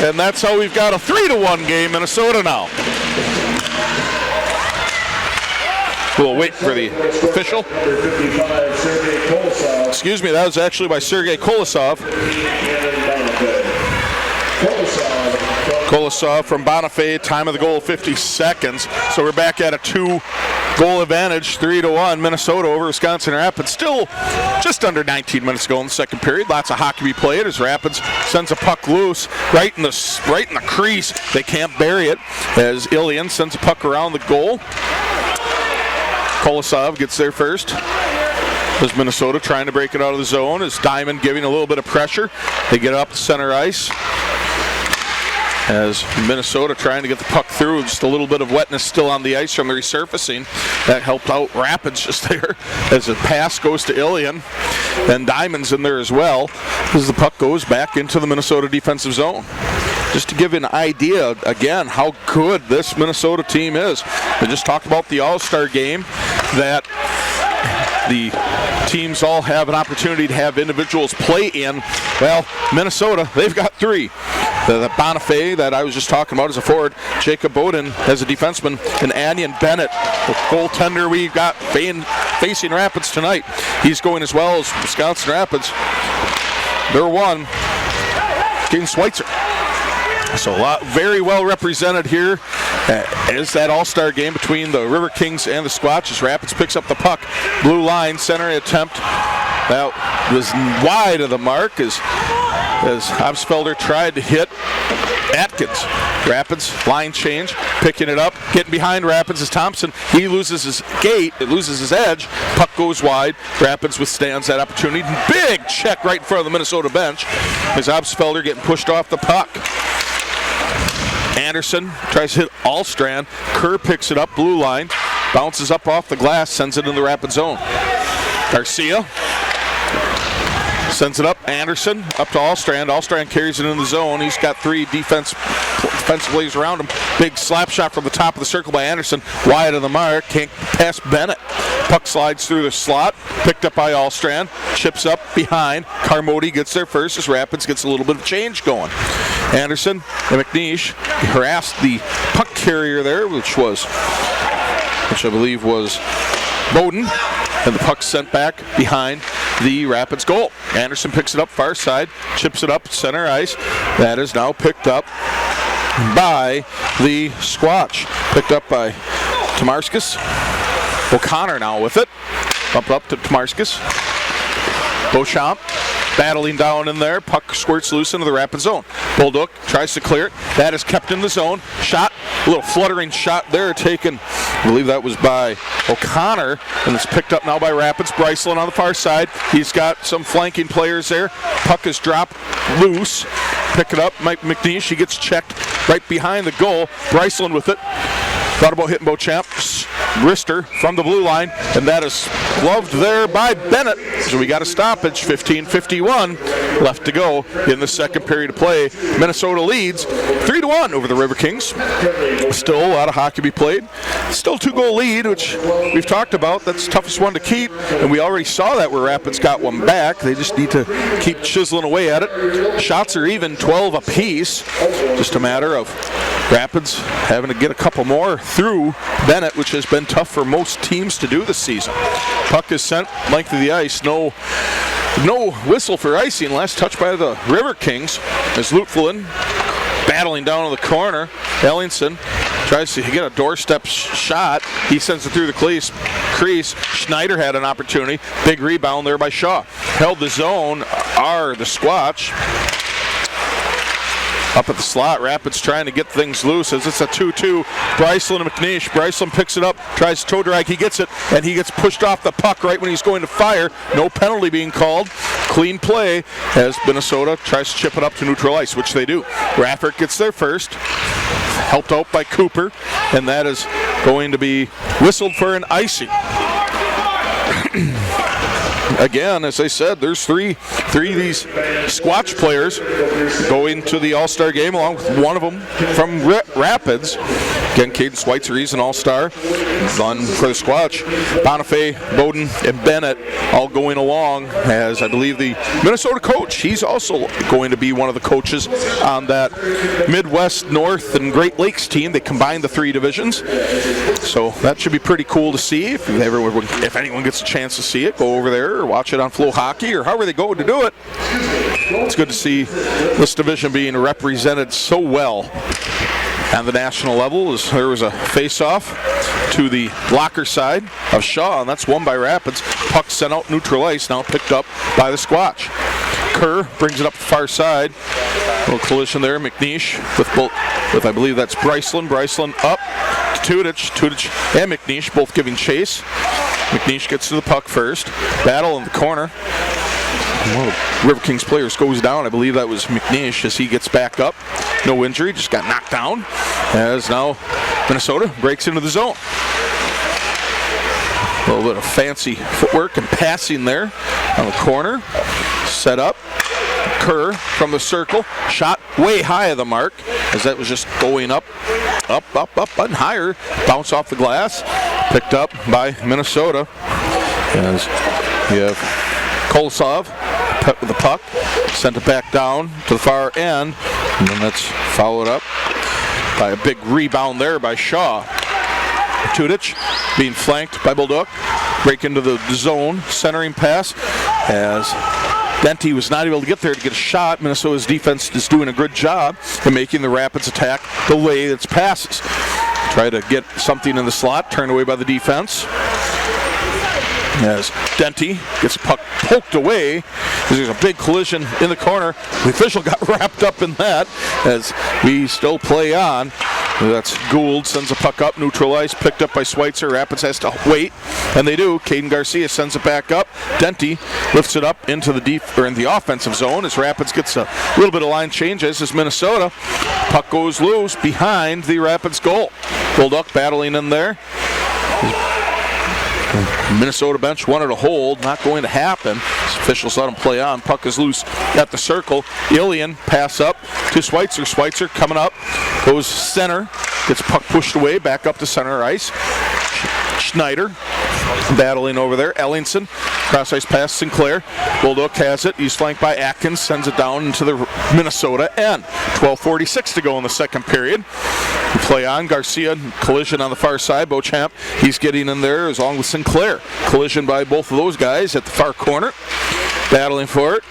and that's how we've got a 3-1 game, Minnesota now. We'll wait for the official. Excuse me, that was actually by Sergei Kolosov. Kolosov from Bonifay, time of the goal 50 seconds. So we're back at a 2-goal advantage, 3-1 Minnesota over Wisconsin Rapids. Still just under 19 minutes to go in the second period. Lots of hockey to be played as Rapids sends a puck loose right in the crease. They can't bury it as Ilian sends a puck around the goal. Kolosov gets there first. As Minnesota trying to break it out of the zone, as Diamond giving a little bit of pressure. They get up the center ice. as Minnesota trying to get the puck through. Just a little bit of wetness still on the ice from the resurfacing. That helped out Rapids just there as a pass goes to Ilian. And Diamond's in there as well as the puck goes back into the Minnesota defensive zone. Just to give you an idea, again, how good this Minnesota team is. I just talked about the All-Star game, that the teams all have an opportunity to have individuals play in. Well, Minnesota, they've got 3. The Bonifay that I was just talking about as a forward, Jacob Bowden as a defenseman, and Anion Bennett, the goaltender we've got facing Rapids tonight. He's going as well as Wisconsin Rapids. They're 1, Caden Schweitzer. So very well represented here is that all-star game between the Riverkings and the Squatch as Rapids picks up the puck. Blue line, center attempt. That was wide of the mark as Obsfelder tried to hit Atkins. Rapids, line change, picking it up, getting behind Rapids is Thompson. He loses his gate, it loses his edge, puck goes wide. Rapids withstands that opportunity. Big check right in front of the Minnesota bench as Obsfelder getting pushed off the puck. Anderson tries to hit Allstrand. Kerr picks it up, blue line, bounces up off the glass, sends it in the Rapid zone. Garcia sends it up. Anderson up to Allstrand. Allstrand carries it in the zone. He's got 3 defensive players around him. Big slap shot from the top of the circle by Anderson. Wide of the mark. Can't pass Bennett. Puck slides through the slot. Picked up by Allstrand. Chips up behind. Carmody gets there first as Rapids gets a little bit of change going. Anderson and McNeish harassed the puck carrier there, which I believe was Bowden. And the puck sent back behind the Rapids goal. Anderson picks it up far side, chips it up center ice. That is now picked up by the Squatch. Picked up by Tomarskis. O'Connor now with it. Bump up to Tomarskis. Beauchamp battling down in there. Puck squirts loose into the Rapid zone. Bolduc tries to clear it. That is kept in the zone. Shot. A little fluttering shot there taken. I believe that was by O'Connor. And it's picked up now by Rapids. Bryceland on the far side. He's got some flanking players there. Puck is dropped loose. Pick it up. Mike McNeish. He gets checked right behind the goal. Bryceland with it. Thought about hitting Beauchamp. Wrister from the blue line, and that is gloved there by Bennett. So we got a stoppage, 15:51 left to go in the second period of play. Minnesota leads 3-1 over the Riverkings. Still a lot of hockey to be played. Still 2-goal lead, which we've talked about. That's the toughest one to keep, and we already saw that where Rapids got one back. They just need to keep chiseling away at it. Shots are even 12 apiece. Just a matter of Rapids having to get a couple more through Bennett, which has been tough for most teams to do this season. Puck is sent length of the ice. No whistle for icing. Last touch by the Riverkings as Lutfelin battling down in the corner. Ellingson tries to get a doorstep shot. He sends it through the crease. Schneider had an opportunity. Big rebound there by Shaw. Held the zone are the Squatch. Up at the slot, Rapids trying to get things loose as it's a 2-2. Bryceland and McNeish. Bryceland picks it up, tries to toe drag. He gets it, and he gets pushed off the puck right when he's going to fire. No penalty being called. Clean play as Minnesota tries to chip it up to neutral ice, which they do. Raffert gets there first, helped out by Cooper, and that is going to be whistled for an icing. Again, as I said, there's three of these Squatch players going to the All-Star game, along with one of them from Rapids. Again, Caden Schweitzer, he's an All-Star. Done for the Squatch. Bonifay, Bowden, and Bennett all going along as I believe the Minnesota coach. He's also going to be one of the coaches on that Midwest, North, and Great Lakes team. They combined the 3 divisions. So that should be pretty cool to see. If anyone gets a chance to see it, go over there or watch it on Flow Hockey or however they go to do it. It's good to see this division being represented so well on the national level. As there was a face-off to the blocker side of Shaw, and that's won by Rapids. Puck sent out neutral ice, now picked up by the Squatch. Kerr brings it up the far side. A little collision there. McNeish with I believe that's Bryceland. Bryceland up to Tudich and McNeish both giving chase. McNeish gets to the puck first. Battle in the corner. One of the Riverkings players goes down. I believe that was McNeish as he gets back up. no injury, just got knocked down. As now Minnesota breaks into the zone. A little bit of fancy footwork and passing there on the corner. Set up. Kerr from the circle. Shot way high of the mark as that was just going up, and higher. Bounce off the glass. Picked up by Minnesota. As you have Kolosov with the puck. Sent it back down to the far end. And then that's followed up by a big rebound there by Shaw. Tudich being flanked by Bulldog. Break into the zone. Centering pass as Denty was not able to get there to get a shot. Minnesota's defense is doing a good job in making the Rapids attack delay its passes. Try to get something in the slot, turned away by the defense. As Denty gets a puck poked away, there's a big collision in the corner. The official got wrapped up in that as we still play on. That's Gould, sends a puck up, neutralized, picked up by Schweitzer. Rapids has to wait, and they do. Caden Garcia sends it back up. Denty lifts it up into the offensive zone as Rapids gets a little bit of line change, as is Minnesota. Puck goes loose behind the Rapids goal. Bulldog battling in there. Minnesota bench wanted to hold, not going to happen. Officials let him play on. Puck is loose at the circle. Ilian pass up to Schweitzer. Schweitzer coming up, goes center, gets puck pushed away, back up to center ice. Schneider battling over there. Ellingson, cross ice pass Sinclair. Bulldog has it. He's flanked by Atkins, sends it down into the Minnesota end. 12:46 to go in the second period. We play on. Garcia, collision on the far side. Beauchamp, he's getting in there along with Sinclair. Collision by both of those guys at the far corner. Battling for it.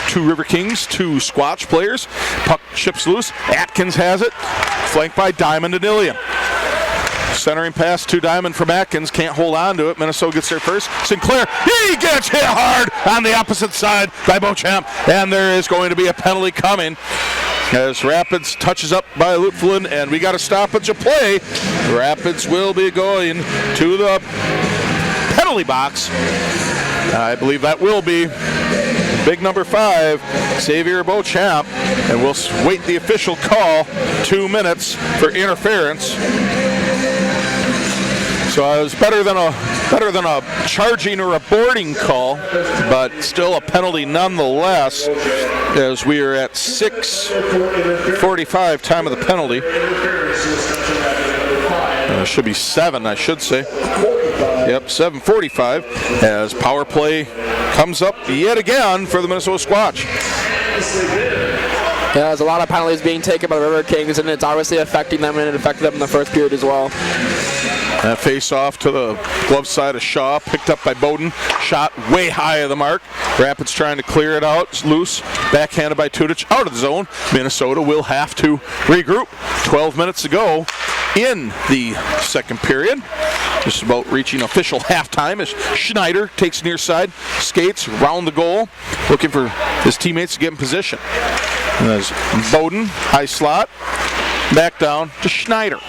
Two Riverkings, two Squatch players. Puck chips loose. Atkins has it. Flanked by Diamond and Ilian. Centering pass to Diamond from Atkins. Can't hold on to it. Minnesota gets there first. Sinclair, he gets hit hard on the opposite side by Beauchamp. And there is going to be a penalty coming as Rapids touches up by Lutflin, and we got a stoppage of play. Rapids will be going to the penalty box. I believe that will be big number 5, Xavier Beauchamp, and we'll wait the official call. 2 minutes for interference. So it was better than a charging or a boarding call, but still a penalty nonetheless, as we are at 6:45 time of the penalty. It should be 7, I should say. Yep, 7:45 as power play comes up yet again for the Minnesota Squatch. Yeah, there's a lot of penalties being taken by the Riverkings, and it's obviously affecting them, and it affected them in the first period as well. Face off to the glove side of Shaw, picked up by Bowden. Shot way high of the mark. Rapids trying to clear it out. It's loose. Backhanded by Tudich out of the zone. Minnesota will have to regroup. 12 minutes to go in the second period. Just about reaching official halftime as Schneider takes near side, skates round the goal, looking for his teammates to get in position. And there's Bowden, high slot, back down to Schneider.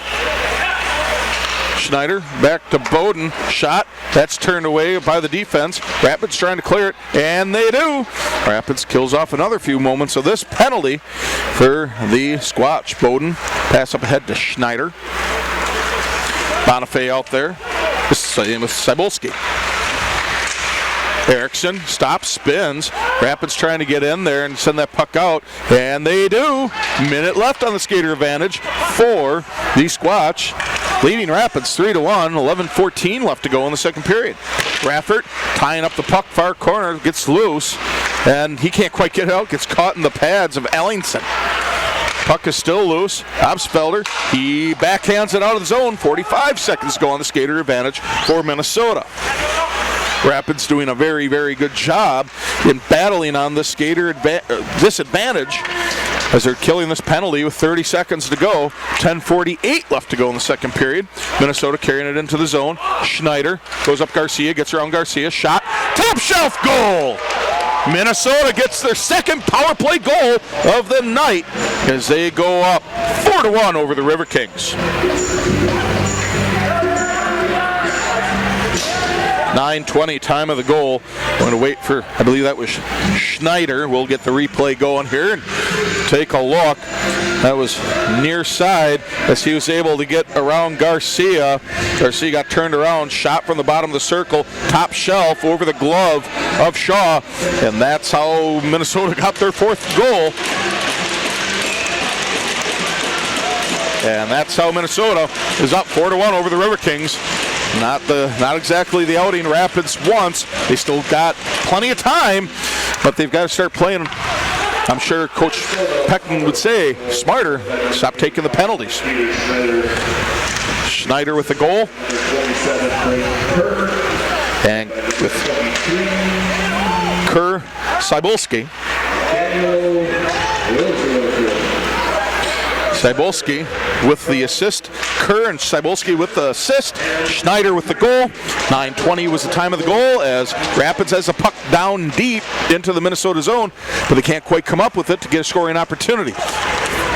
Schneider back to Bowden. Shot. That's turned away by the defense. Rapids trying to clear it, and they do. Rapids kills off another few moments of this penalty for the Squatch. Bowden pass up ahead to Schneider. Bonifay out there. Same with Cybulski. Erickson stops, spins. Rapids trying to get in there and send that puck out, and they do. Minute left on the skater advantage for the Squatch. Leading Rapids 3-1, 11:14 left to go in the second period. Raffert tying up the puck, far corner, gets loose, and he can't quite get it out, gets caught in the pads of Ellingson. Puck is still loose. Obsfelder, he backhands it out of the zone. 45 seconds to go on the skater advantage for Minnesota. Rapids doing a very, very good job in battling on the skater disadvantage as they're killing this penalty with 30 seconds to go. 10:48 left to go in the second period. Minnesota carrying it into the zone. Schneider goes up Garcia, gets around Garcia. Shot, top shelf goal! Minnesota gets their second power play goal of the night as they go up 4-1 over the Riverkings. 9:20 time of the goal. We're going to wait for, I believe that was Schneider. We'll get the replay going here and take a look. That was near side as he was able to get around Garcia. Garcia got turned around, shot from the bottom of the circle, top shelf over the glove of Shaw, and that's how Minnesota got their 4th goal. And that's how Minnesota is up 4-1 over the Riverkings. Not exactly the outing Rapids wants. They still got plenty of time, but they've got to start playing. I'm sure Coach Peckman would say, smarter, stop taking the penalties. Schneider with the goal. And with Kerr Cybulski. Cybulski with the assist. Kerr and Cybulski with the assist. Schneider with the goal. 9:20 was the time of the goal as Rapids has a puck down deep into the Minnesota zone, but they can't quite come up with it to get a scoring opportunity.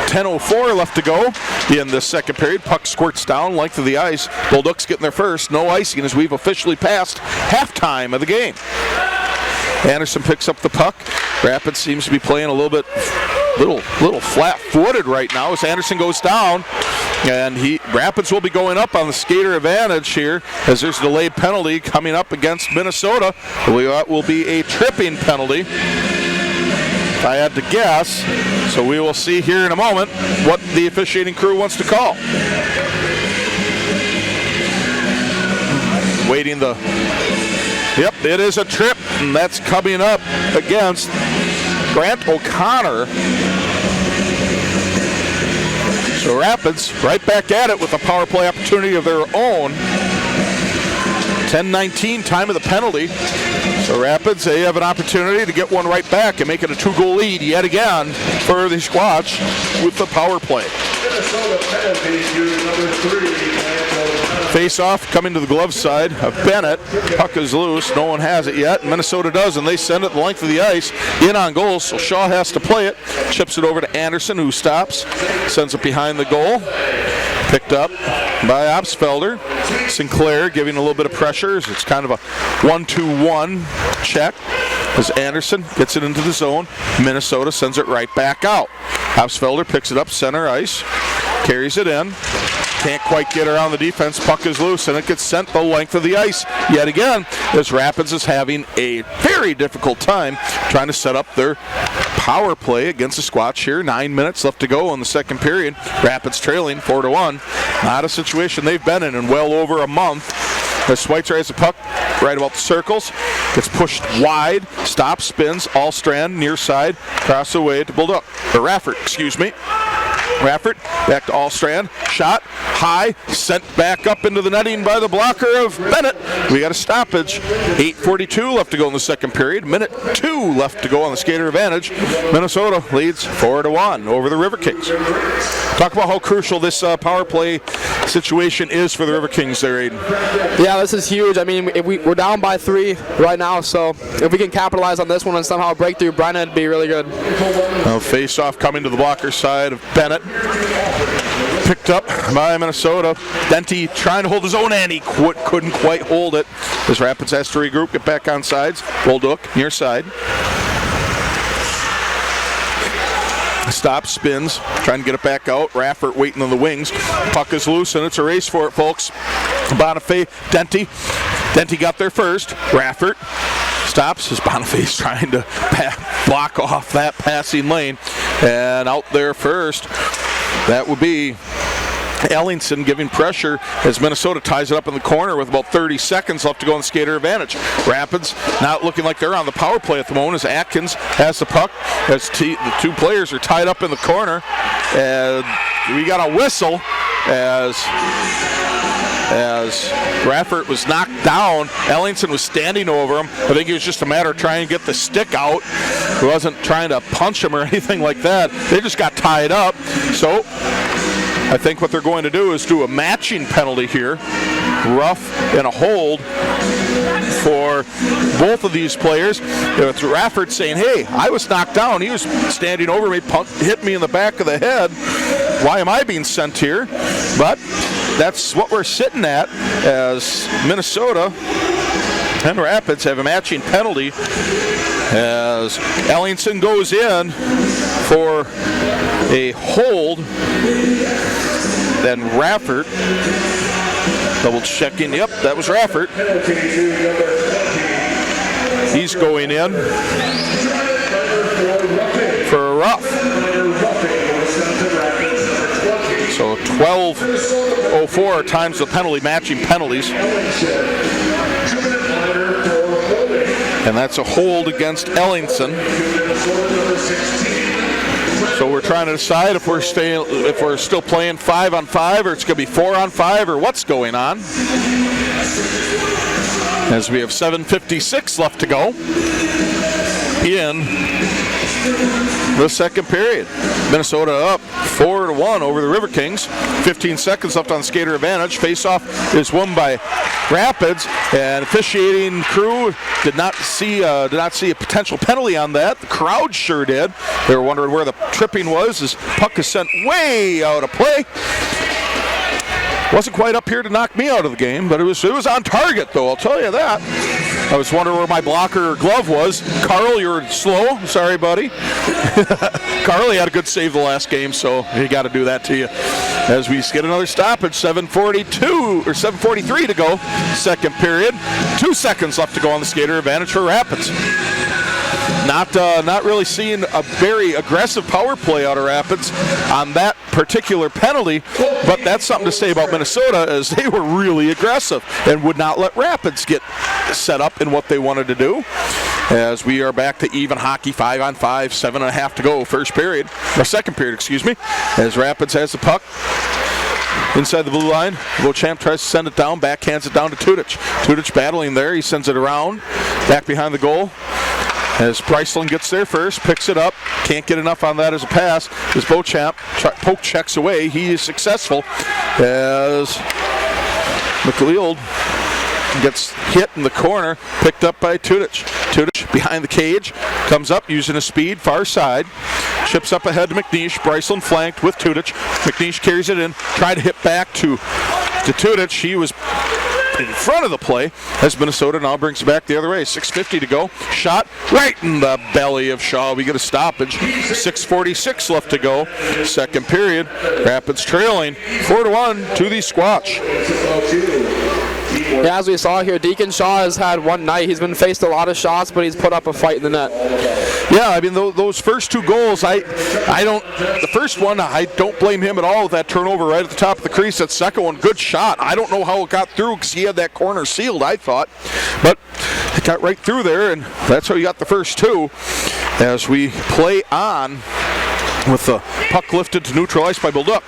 10:04 left to go in the second period. Puck squirts down, length of the ice. Bulldogs getting their first. No icing as we've officially passed halftime of the game. Anderson picks up the puck. Rapids seems to be playing a little flat-footed right now as Anderson goes down, and Rapids will be going up on the skater advantage here as there's a delayed penalty coming up against Minnesota. That will be a tripping penalty, if I had to guess. So we will see here in a moment what the officiating crew wants to call. Waiting the... Yep, it is a trip, and that's coming up against Grant O'Connor. So Rapids right back at it with a power play opportunity of their own. 10:19 time of the penalty. So Rapids, they have an opportunity to get one right back and make it a 2-goal lead yet again for the Squatch with the power play. Face-off coming to the glove side of Bennett. Puck is loose. No one has it yet. Minnesota does, and they send it the length of the ice in on goal, so Shaw has to play it. Chips it over to Anderson, who stops. Sends it behind the goal. Picked up by Obsfelder. Sinclair giving a little bit of pressure. It's kind of a 1-2-1 check as Anderson gets it into the zone. Minnesota sends it right back out. Obsfelder picks it up center ice. Carries it in. Can't quite get around the defense. Puck is loose, and it gets sent the length of the ice yet again as Rapids is having a very difficult time trying to set up their power play against the Squatch here. 9 minutes left to go in the second period. Rapids trailing 4-1. Not a situation they've been in well over a month. As Schweitzer has the puck right about the circles. Gets pushed wide. Stops, spins, Allstrand near side. Cross away to Bulldog. Or Raffert, excuse me. Raffert back to Allstrand. Shot high, sent back up into the netting by the blocker of Bennett. We got a stoppage. 8:42 left to go in the second period. Minute 2 left to go on the skater advantage. Minnesota leads 4-1 over the Riverkings. Talk about how crucial this power play situation is for the Riverkings there, Aiden. Yeah, this is huge. I mean, we're down by 3 right now, so if we can capitalize on this one and somehow break through Brennan, it'd be really good. Face-off coming to the blocker side of Bennett. Picked up by Minnesota. Denty trying to hold his own end. He couldn't quite hold it. As Rapids has to regroup, get back on sides. Bolduc near side. Stops, spins, trying to get it back out. Raffert waiting on the wings. Puck is loose, and it's a race for it, folks. Bonifay, Denty. Denty got there first. Raffert stops as Bonifay's trying to block off that passing lane. And out there first, that would be Ellingson giving pressure as Minnesota ties it up in the corner with about 30 seconds left to go on the skater advantage. Rapids not looking like they're on the power play at the moment as Atkins has the puck. As the two players are tied up in the corner. And we got a whistle as Raffert was knocked down. Ellingson was standing over him. I think it was just a matter of trying to get the stick out. He wasn't trying to punch him or anything like that. They just got tied up. So I think what they're going to do is do a matching penalty here. Rough and a hold for both of these players. It's Raffert saying, hey, I was knocked down. He was standing over me, hit me in the back of the head. Why am I being sent here? But that's what we're sitting at as Minnesota And Rapids have a matching penalty as Ellingson goes in for a hold. Then Raffert, double checking, yep, that was Raffert. He's going in for a rough. So 12:04 times the penalty, matching penalties. And that's a hold against Ellingson. So we're trying to decide if we're still playing 5-on-5 or it's going to be 4-on-5 or what's going on. As we have 7:56 left to go in the second period. Minnesota up 4-1 over the Riverkings. 15 seconds left on skater advantage. Face-off is won by Rapids, and officiating crew did not see a potential penalty on that. The crowd sure did. They were wondering where the tripping was as puck is sent way out of play. Wasn't quite up here to knock me out of the game, but it was on target though, I'll tell you that. I was wondering where my blocker or glove was. Carl, you're slow. Sorry, buddy. Carl, he had a good save the last game, so he got to do that to you. As we get another stoppage, 7:43 to go, second period. 2 seconds left to go on the skater advantage for Rapids. Not really seeing a very aggressive power play out of Rapids on that particular penalty, but that's something to say about Minnesota as they were really aggressive and would not let Rapids get set up in what they wanted to do. As we are back to even hockey, 5-on-5, 7.5 to go, second period, excuse me, as Rapids has the puck inside the blue line. Beauchamp tries to send it down, backhands it down to Tudich. Tudich battling there, he sends it around, back behind the goal. As Bryceland gets there first, picks it up, can't get enough on that as a pass. As Beauchamp poke checks away, he is successful as McLeod gets hit in the corner, picked up by Tudich. Tudich behind the cage, comes up using his speed, far side, chips up ahead to McNeish. Bryceland flanked with Tudich. McNeish carries it in, tried to hit back to Tudich. He was in front of the play as Minnesota now brings it back the other way. 6:50 to go. Shot right in the belly of Shaw. We get a stoppage. 6:46 left to go. Second period. Rapids trailing 4-1 to the Squatch. Yeah, as we saw here, Deacon Shaw has had one night. He's been faced a lot of shots, but he's put up a fight in the net. Yeah, I mean, those first two goals, the first one, I don't blame him at all with that turnover right at the top of the crease. That second one, good shot. I don't know how it got through because he had that corner sealed, I thought. But it got right through there, and that's how he got the first two. As we play on with the puck lifted to neutral ice by Bolduc.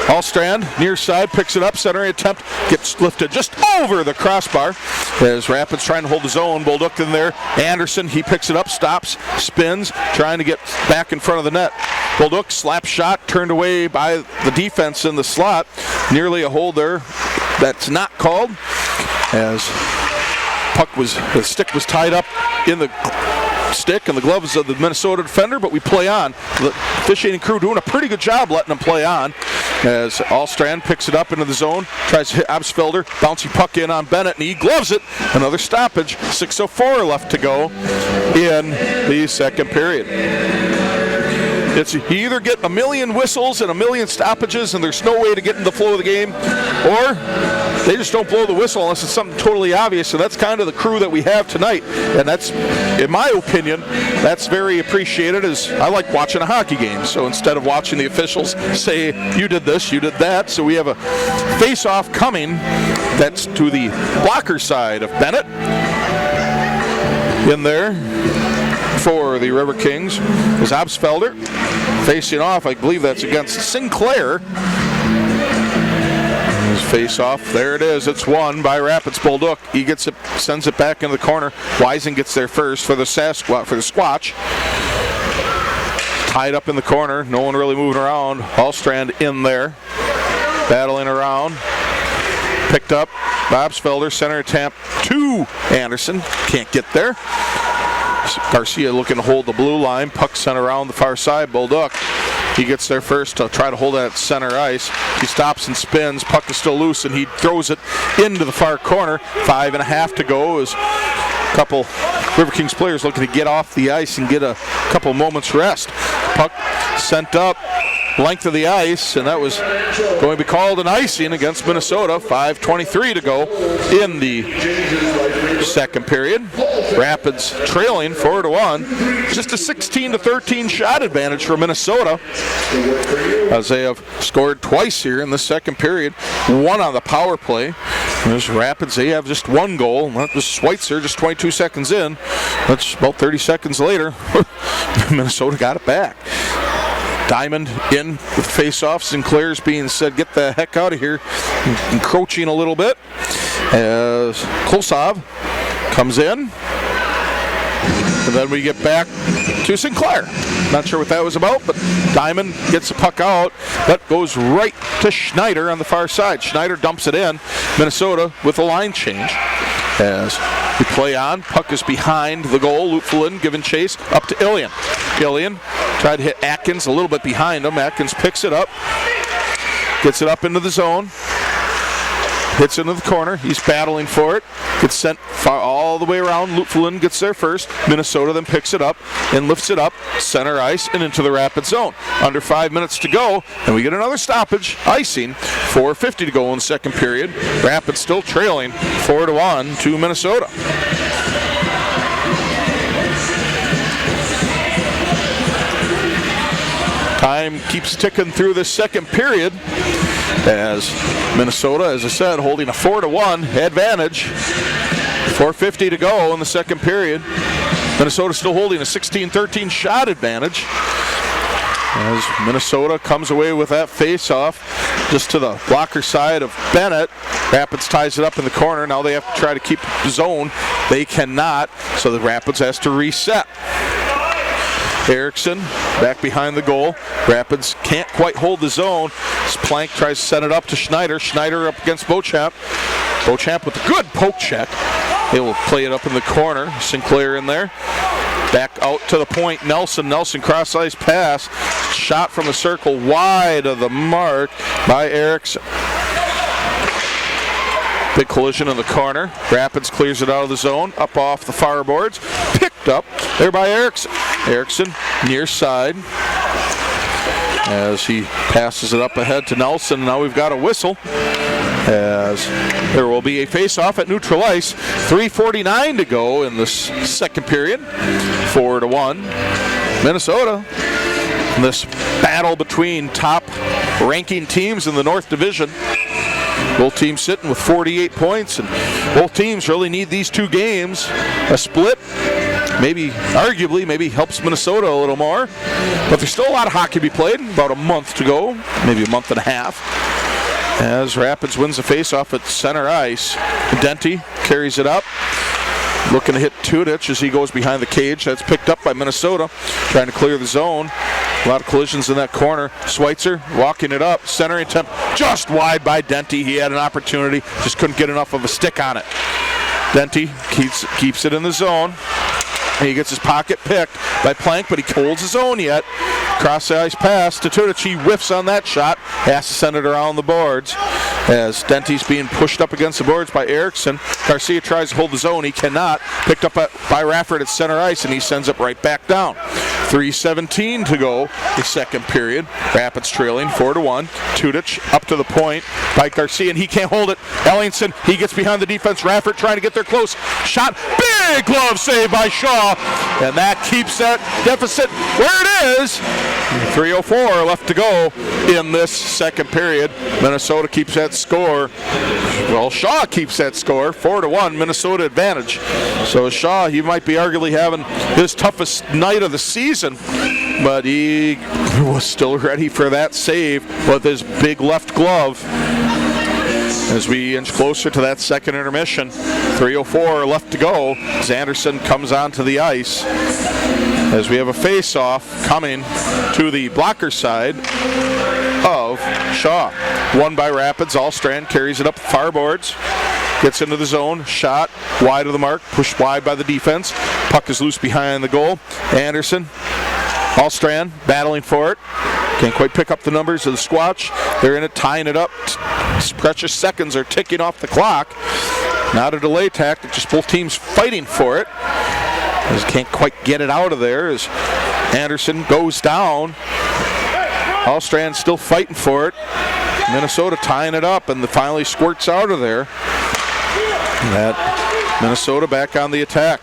Hallstrand, near side, picks it up, centering attempt, gets lifted just over the crossbar. As Rapids trying to hold his own, Bolduc in there. Anderson, he picks it up, stops, spins, trying to get back in front of the net. Bolduc, slap shot, turned away by the defense in the slot. Nearly a hold there. That's not called. As the stick was tied up in the stick and the gloves of the Minnesota defender, but we play on. The officiating crew doing a pretty good job letting them play on. As Allstrand picks it up into the zone, tries to hit Absfelder, bouncy puck in on Bennett, and he gloves it. Another stoppage. 6:04 left to go in the second period. It's you either get a million whistles and a million stoppages and there's no way to get in the flow of the game, or they just don't blow the whistle unless it's something totally obvious. So that's kind of the crew that we have tonight, and that's, in my opinion, that's very appreciated. As I like watching a hockey game, so instead of watching the officials say you did this, you did that, so we have a face-off coming that's to the blocker side of Bennett in there. For the Riverkings is Absfelder facing off. I believe that's against Sinclair. His face off. There it is. It's won by Rapids. Bolduc. He gets it, sends it back into the corner. Wiesen gets there first for the Squatch. Tied up in the corner. No one really moving around. Hallstrand in there, battling around. Picked up. Absfelder center attempt to Anderson. Can't get there. Garcia looking to hold the blue line. Puck sent around the far side. Bolduc He gets there first to try to hold that center ice. He stops and spins. Puck is still loose, and he throws it into the far corner. 5.5 to go as a couple Riverkings players looking to get off the ice and get a couple moments rest. Puck sent up length of the ice, and that was going to be called an icing against Minnesota. 5:23 to go in the second period. Rapids trailing 4-1. Just a 16-13 shot advantage for Minnesota, as they have scored twice here in the second period. One on the power play. There's Rapids, they have just one goal. That was Schweitzer just 22 seconds in. That's about 30 seconds later. Minnesota got it back. Diamond in with face-off. Sinclair's being said, get the heck out of here. Encroaching a little bit as Kolsov comes in. And then we get back to Sinclair. Not sure what that was about, but Diamond gets the puck out, but goes right to Schneider on the far side. Schneider dumps it in. Minnesota with a line change. As we play on, puck is behind the goal. Lutfelin giving chase up to Ilian. Ilian tried to hit Atkins a little bit behind him. Atkins picks it up, gets it up into the zone, hits into the corner. He's battling for it. Gets sent far all the way around. Lutfelin gets there first. Minnesota then picks it up and lifts it up center ice and into the Rapid zone. Under 5 minutes to go, and we get another stoppage, icing. 4:50 to go in the second period. Rapid still trailing 4-1 to Minnesota. Time keeps ticking through the second period as Minnesota, as I said, holding a 4-1 advantage. 4:50 to go in the second period. Minnesota still holding a 16-13 shot advantage as Minnesota comes away with that face-off just to the blocker side of Bennett. Rapids ties it up in the corner. Now they have to try to keep the zone. They cannot, so the Rapids has to reset. Erickson back behind the goal. Rapids can't quite hold the zone. Plank tries to set it up to Schneider. Schneider up against Beauchamp. Beauchamp with a good poke check. They will play it up in the corner. Sinclair in there. Back out to the point. Nelson cross ice pass. Shot from the circle wide of the mark by Erickson. Big collision in the corner. Rapids clears it out of the zone. Up off the far boards. Picked up there by Erickson. Erickson near side as he passes it up ahead to Nelson. Now we've got a whistle as there will be a face-off at neutral ice. 3:49 to go in this second period. 4-1 Minnesota. In this battle between top ranking teams in the North Division. Both teams sitting with 48 points, and both teams really need these two games. A split, arguably helps Minnesota a little more. But there's still a lot of hockey to be played. About a month to go, maybe a month and a half. As Rapids wins the faceoff at center ice. Denti carries it up. Looking to hit Tudich as he goes behind the cage. That's picked up by Minnesota, trying to clear the zone. A lot of collisions in that corner. Schweitzer walking it up. Center attempt just wide by Denti. He had an opportunity, just couldn't get enough of a stick on it. Denti keeps it in the zone. He gets his pocket picked by Plank, but he holds his own yet. Cross the ice pass to Tudich. He whiffs on that shot. Has to send it around the boards as Denti's being pushed up against the boards by Erickson. Garcia tries to hold the zone. He cannot. Picked up by Rafford at center ice, and he sends it right back down. 3:17 to go the second period. Rapids trailing 4-1. Tudich up to the point by Garcia, and he can't hold it. Ellingson, he gets behind the defense. Rafford trying to get there close. Shot. Big glove save by Shaw, and that keeps that deficit where it is. 3:04 left to go in this second period. Minnesota keeps that score. Well, Shaw keeps that score. 4-1 Minnesota advantage. So Shaw, he might be arguably having his toughest night of the season, but he was still ready for that save with his big left glove. As we inch closer to that second intermission, 3:04 left to go. Zanderson comes onto the ice as we have a face-off coming to the blocker side of Shaw. Won by Rapids. Allstrand carries it up the far boards. Gets into the zone. Shot wide of the mark. Pushed wide by the defense. Puck is loose behind the goal. Anderson. Allstrand battling for it. Can't quite pick up the numbers of the Squatch. They're in it, tying it up. Precious seconds are ticking off the clock. Not a delay tactic, just both teams fighting for it. Just can't quite get it out of there as Anderson goes down. Allstrand still fighting for it. Minnesota tying it up, and finally squirts out of there. That Minnesota back on the attack.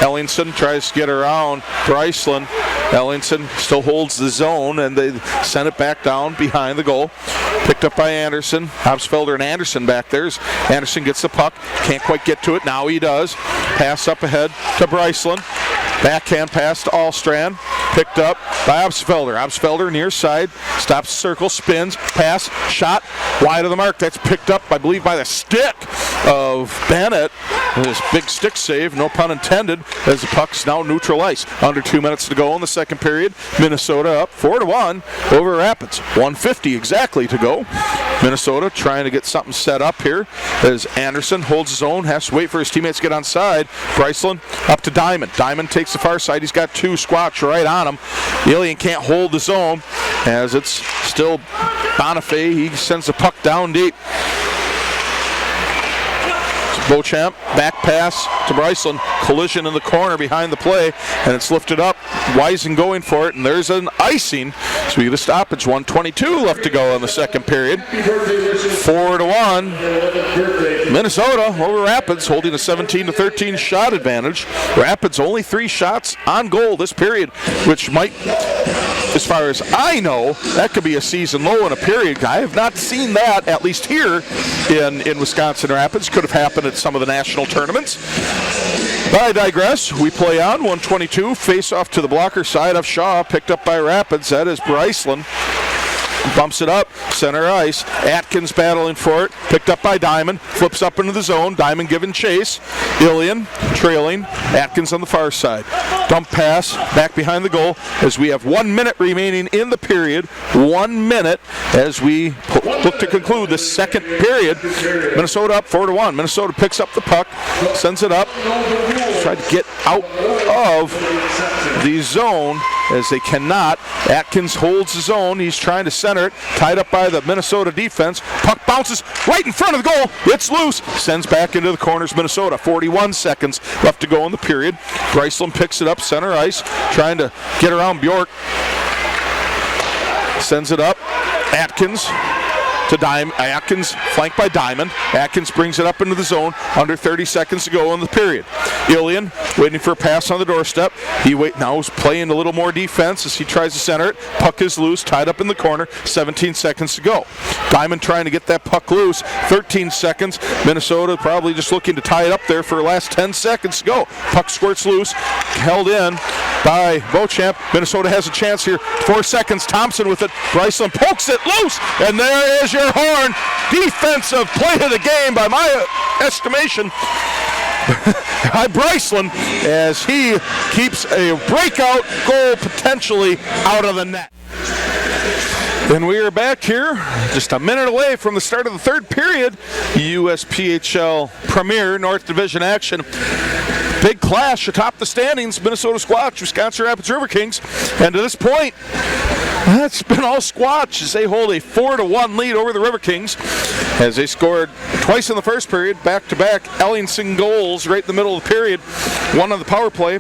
Ellingson tries to get around Bryceland. Ellingson still holds the zone, and they send it back down behind the goal. Picked up by Anderson. Hobsfelder and Anderson back there. Anderson gets the puck. Can't quite get to it. Now he does. Pass up ahead to Bryceland. Backhand pass to Allstrand. Picked up by Hobsfelder. Hobsfelder near side. Stops the circle. Spins. Pass. Shot. Wide of the mark. That's picked up, I believe, by the stick of Bennett. This big stick save, no pun intended, as the puck's now neutral ice. Under 2 minutes to go in the second period. Minnesota up 4-1 over Rapids. 1:50 exactly to go. Minnesota trying to get something set up here as Anderson holds his own, has to wait for his teammates to get on side. Bryceland up to Diamond. Diamond takes the far side. He's got two Squatch right on him. Alien can't hold the zone as it's still Bonifay. He sends the puck down deep. Beauchamp, back pass to Bryceland, collision in the corner behind the play, and it's lifted up. Wisen going for it, and there's an icing. So we get a stoppage. 1:22 left to go in the second period. 4-1. Minnesota over Rapids, holding a 17-13 shot advantage. Rapids only 3 shots on goal this period, which might, as far as I know, that could be a season low in a period. I have not seen that, at least here in Wisconsin Rapids. Could have happened at some of the national tournaments. But I digress. We play on. 1:22. Face off to the blocker side of Shaw. Picked up by Rapids. That is Bryceland. Bumps it up, center ice. Atkins battling for it. Picked up by Diamond. Flips up into the zone. Diamond giving chase. Ilian trailing. Atkins on the far side. Dump pass back behind the goal as we have 1 minute remaining in the period. 1 minute as we look to conclude the second period. Minnesota up 4-1. Minnesota picks up the puck, sends it up. Try to get out of the zone as they cannot. Atkins holds the zone. He's trying to center it. Tied up by the Minnesota defense. Puck bounces right in front of the goal. It's loose. Sends back into the corners. Minnesota. 41 seconds left to go in the period. Bryceland picks it up center ice. Trying to get around Bjork. Sends it up. Atkins to Atkins, flanked by Diamond. Atkins brings it up into the zone. Under 30 seconds to go in the period. Ilian waiting for a pass on the doorstep. Now is playing a little more defense as he tries to center it. Puck is loose, tied up in the corner. 17 seconds to go. Diamond trying to get that puck loose. 13 seconds. Minnesota probably just looking to tie it up there for the last 10 seconds to go. Puck squirts loose. Held in by Beauchamp. Minnesota has a chance here. 4 seconds. Thompson with it. Bryceland pokes it loose. And there is your horn. Defensive play of the game by my estimation by Bryceland as he keeps a breakout goal potentially out of the net. And we are back here just a minute away from the start of the third period. USPHL Premier North Division action. Big clash atop the standings. Minnesota Squatch, Wisconsin Rapids Riverkings. And to this point, that's been all Squatch as they hold a 4-1 lead over the Riverkings as they scored twice in the first period, back-to-back Ellingson goals right in the middle of the period, one on the power play.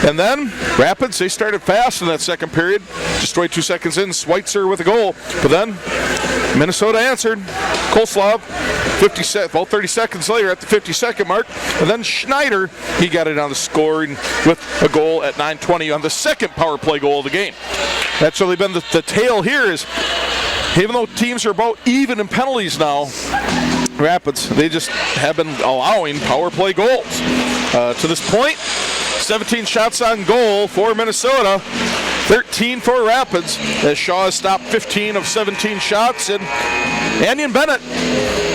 And then Rapids, they started fast in that second period. Just 22 seconds in, Schweitzer with a goal. But then Minnesota answered. Kolslov, 30 seconds later at the 50-second mark. And then Schneider, he got it on the scoring with a goal at 9:20 on the second power play goal of the game. That's really been the tale here is, even though teams are about even in penalties now, Rapids, they just have been allowing power play goals. To this point, 17 shots on goal for Minnesota, 13 for Rapids, as Shaw has stopped 15 of 17 shots, and Anion Bennett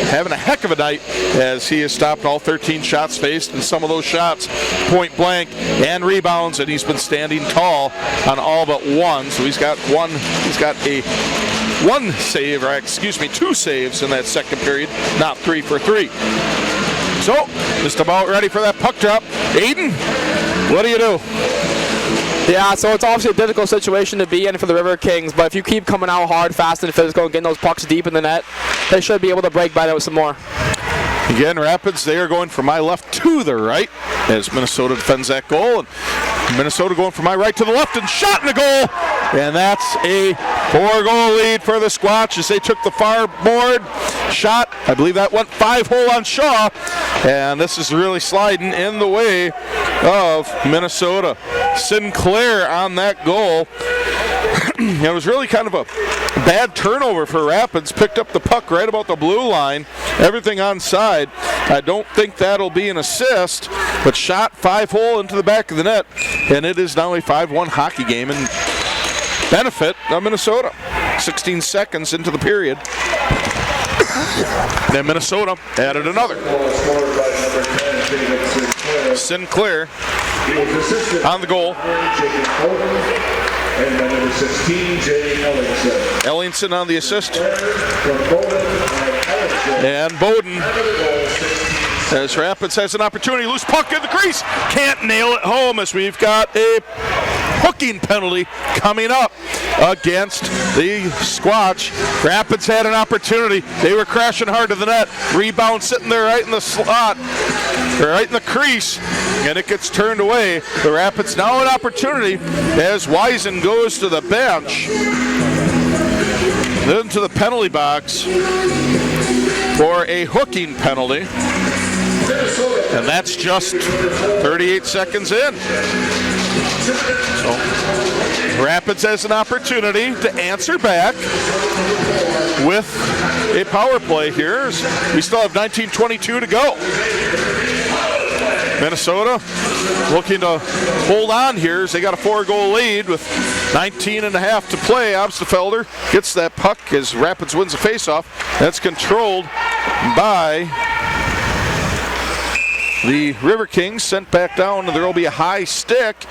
having a heck of a night as he has stopped all 13 shots faced, and some of those shots point blank and rebounds, and he's been standing tall on all but one. So he's got two saves in that second period, not 3 for 3. So just about ready for that puck drop. Aiden, what do you do? Yeah, so it's obviously a difficult situation to be in for the Riverkings, but if you keep coming out hard, fast, and physical and getting those pucks deep in the net, they should be able to break by that with some more. Again, Rapids, they are going from my left to the right as Minnesota defends that goal. And Minnesota going from my right to the left and shot in the goal. And that's a 4-goal lead for the Squatch as they took the far board shot. I believe that went 5-hole on Shaw. And this is really sliding in the way of Minnesota. Sinclair on that goal. It was really kind of a bad turnover for Rapids. Picked up the puck right about the blue line. Everything onside. I don't think that'll be an assist, but shot 5-hole into the back of the net, and it is now a 5-1 hockey game in benefit of Minnesota. 16 seconds into the period. Then Minnesota added another. Sinclair on the goal. And then number 16, Jay Ellingson. Ellingson on the assist. And Bowden, as Rapids has an opportunity, loose puck in the crease. Can't nail it home as we've got a hooking penalty coming up against the Squatch. Rapids had an opportunity. They were crashing hard to the net. Rebound sitting there right in the slot, right in the crease, and it gets turned away. The Rapids now an opportunity as Wiesen goes to the bench, then to the penalty box for a hooking penalty. And that's just 38 seconds in. So Rapids has an opportunity to answer back with a power play here. We still have 19:22 to go. Minnesota looking to hold on here as they got a 4-goal lead with 19 and a half to play. Obstfelder gets that puck as Rapids wins the faceoff. That's controlled by the Riverkings, sent back down, and there will be a high stick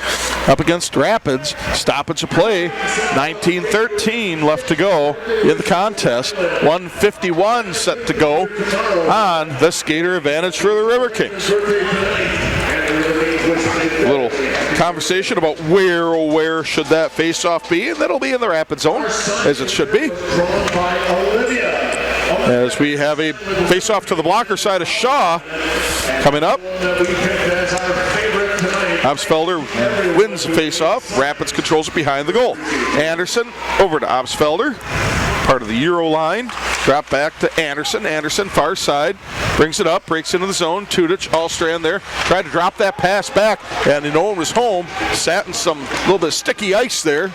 up against Rapids. Stoppage of play. 19:13 left to go in the contest. 1:51 set to go on the skater advantage for the Riverkings. A little conversation about where should that face-off be, and that'll be in the Rapid zone, as it should be. As we have a face-off to the blocker side of Shaw coming up. Obstfelder wins the face-off. Rapids controls it behind the goal. Anderson over to Obstfelder. Part of the Euro line. Drop back to Anderson. Anderson, far side. Brings it up, breaks into the zone. Tudich, Allstrand there. Tried to drop that pass back, and no one was home. Sat in some little bit of sticky ice there.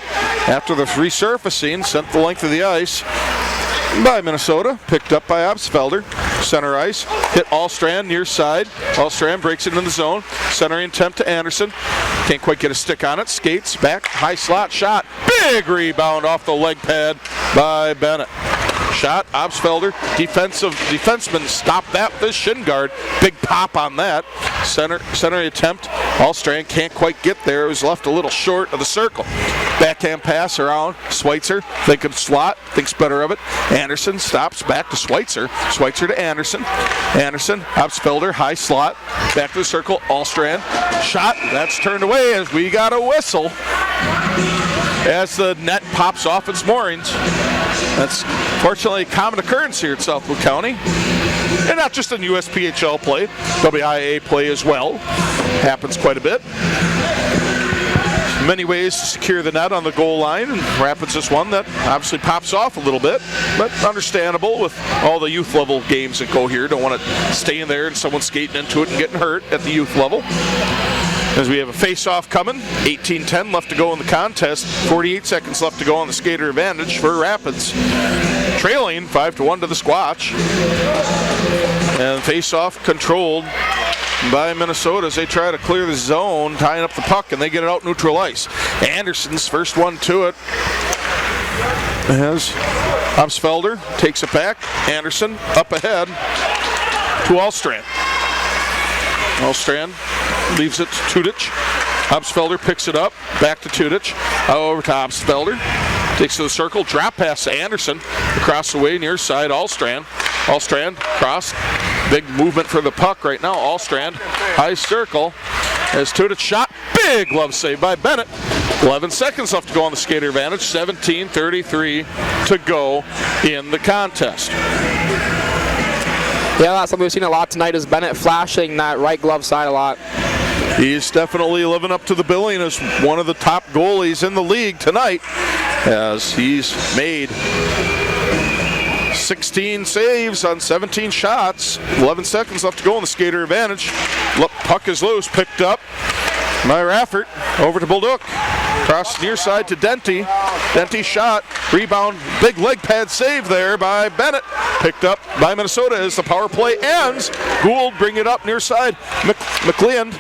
After the resurfacing, sent the length of the ice by Minnesota. Picked up by Obstfelder. Center ice. Hit Allstrand near side. Allstrand breaks it into the zone. Centering attempt to Anderson. Can't quite get a stick on it. Skates back. High slot shot. Big rebound off the leg pad by Bennett. Shot, Obstfelder, defenseman stopped that with his shin guard. Big pop on that. Center attempt. Allstrand can't quite get there. It was left a little short of the circle. Backhand pass around. Schweitzer, thinking slot, thinks better of it. Anderson stops back to Schweitzer. Schweitzer to Anderson. Anderson, Obstfelder, high slot. Back to the circle. Allstrand. Shot, that's turned away as we got a whistle. As the net pops off its moorings. That's fortunately a common occurrence here at Southwood County. And not just in USPHL play, WIA play as well. Happens quite a bit. Many ways to secure the net on the goal line, and Rapids is one that obviously pops off a little bit, but understandable with all the youth level games that go here. Don't want to stay in there and someone skating into it and getting hurt at the youth level. As we have a face-off coming, 18:10 left to go in the contest, 48 seconds left to go on the skater advantage for Rapids. Trailing 5-1 to the Squatch. And face-off controlled by Minnesota as they try to clear the zone, tying up the puck, and they get it out neutral ice. Anderson's first one to it. As Obstfelder takes it back. Anderson up ahead to Allstrand. Allstrand leaves it to Tudich. Obstfelder picks it up, back to Tudich. Over to Obstfelder. Takes to the circle, drop pass to Anderson. Across the way, near side, Allstrand. Allstrand, cross. Big movement for the puck right now. Allstrand, high circle. As Tudich shot, big glove save by Bennett. 11 seconds left to go on the skater advantage. 17:33 to go in the contest. Yeah, that's something we've seen a lot tonight is Bennett flashing that right glove side a lot. He's definitely living up to the billing as one of the top goalies in the league tonight, as he's made 16 saves on 17 shots. 11 seconds left to go in the skater advantage. Puck is loose, picked up by Raffert. Over to Bullduk. Cross near side to Denty. Denty shot, rebound, big leg pad save there by Bennett. Picked up by Minnesota as the power play ends. Gould bring it up near side. McLean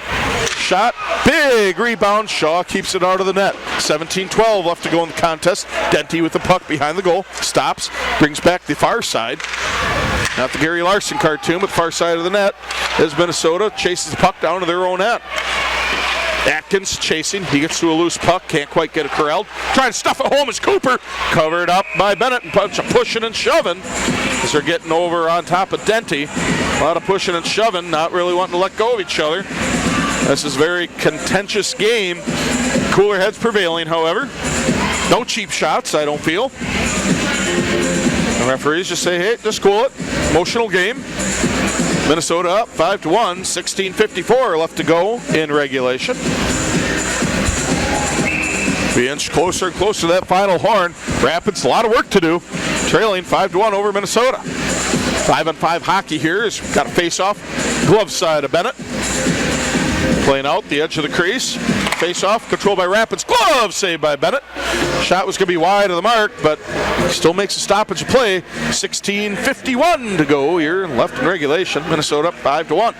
shot, big rebound. Shaw keeps it out of the net. 17-12 left to go in the contest. Denty with the puck behind the goal. Stops, brings back the far side. Not the Gary Larson cartoon, but far side of the net as Minnesota chases the puck down to their own end. Atkins chasing, he gets to a loose puck, can't quite get it corralled. Trying to stuff it home as Cooper, covered up by Bennett, and pushing and shoving as they're getting over on top of Denty. A lot of pushing and shoving, not really wanting to let go of each other. This is a very contentious game. Cooler heads prevailing, however. No cheap shots, I don't feel. The referees just say, hey, just cool it. Emotional game. Minnesota up 5-1, 16:54 left to go in regulation. We inch closer and closer to that final horn. Rapids, a lot of work to do. Trailing 5-1 over Minnesota. 5-on-5 hockey here has got a face-off. Glove side of Bennett. Playing out the edge of the crease. Face-off, controlled by Rapids. Glove saved by Bennett. Shot was going to be wide of the mark, but still makes a stoppage of play. 16:51 to go here, left in regulation. Minnesota up 5-1.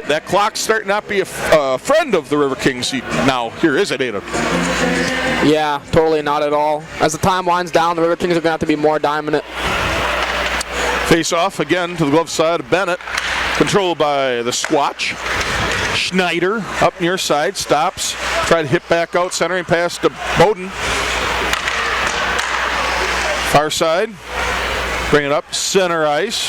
That clock's starting not to be a friend of the Riverkings now. Here is it, Ada? Yeah, totally not at all. As the time winds down, the Riverkings are going to have to be more dominant. Face-off again to the glove side of Bennett. Controlled by the Squatch. Schneider up near side, stops, try to hit back out, centering pass to Bowden. Far side, bring it up, center ice.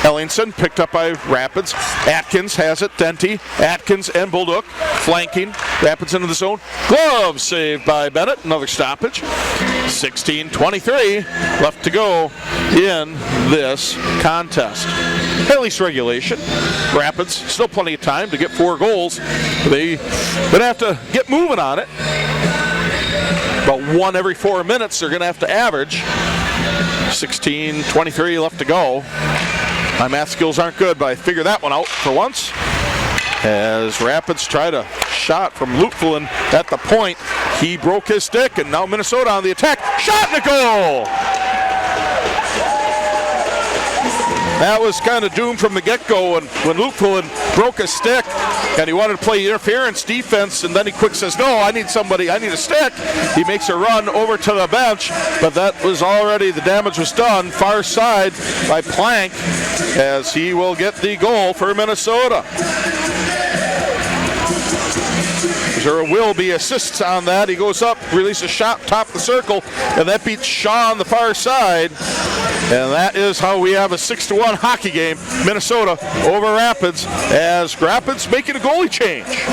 Ellingson picked up by Rapids. Atkins has it, Denty, Atkins and Bullduk flanking. Rapids into the zone. Glove saved by Bennett, another stoppage. 16:23 left to go in this contest. At least regulation. Rapids, still plenty of time to get 4 goals. They're going to have to get moving on it. About 1 every 4 minutes they're going to have to average. 16:23 left to go. My math skills aren't good, but I figured that one out for once. As Rapids try to shot from Lutfelin at the point. He broke his stick, and now Minnesota on the attack. Shot and a goal! That was kind of doomed from the get-go when Lutfelin broke his stick and he wanted to play interference defense, and then he quick says, no, I need a stick. He makes a run over to the bench, but that was already, the damage was done. Far side by Plank, as he will get the goal for Minnesota. There will be assists on that. He goes up, releases a shot, top of the circle, and that beats Shaw on the far side. And that is how we have a 6-1 hockey game. Minnesota over Rapids, as Rapids making a goalie change.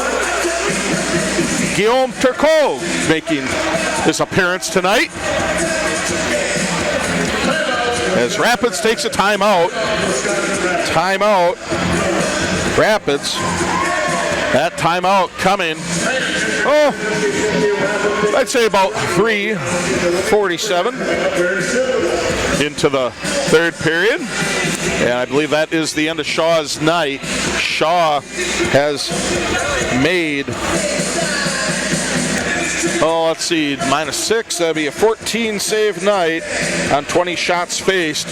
Guillaume Turcot making his appearance tonight. As Rapids takes a timeout. Timeout. Rapids. That timeout coming, I'd say about 3:47 into the third period. And I believe that is the end of Shaw's night. Shaw has made, -6. That'd be a 14 save night on 20 shots faced.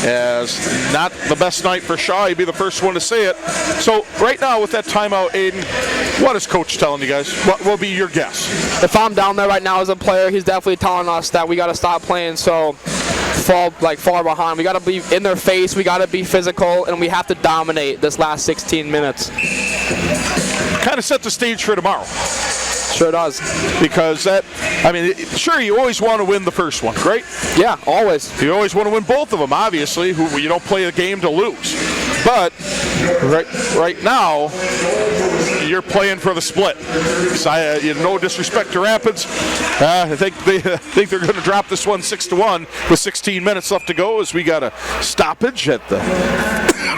As not the best night for Shaw. He'd be the first one to say it. So right now with that timeout, Aiden, what is coach telling you guys? What will be your guess? If I'm down there right now as a player, he's definitely telling us that we got to stop playing so far behind. We got to be in their face. We got to be physical, and we have to dominate this last 16 minutes. Kind of set the stage for tomorrow. Sure does. Because sure, you always want to win the first one, right? Yeah, always. You always want to win both of them, obviously. You don't play a game to lose. But right now, you're playing for the split. So no disrespect to Rapids. I think they're going to drop this one 6-1 with 16 minutes left to go as we got a stoppage at the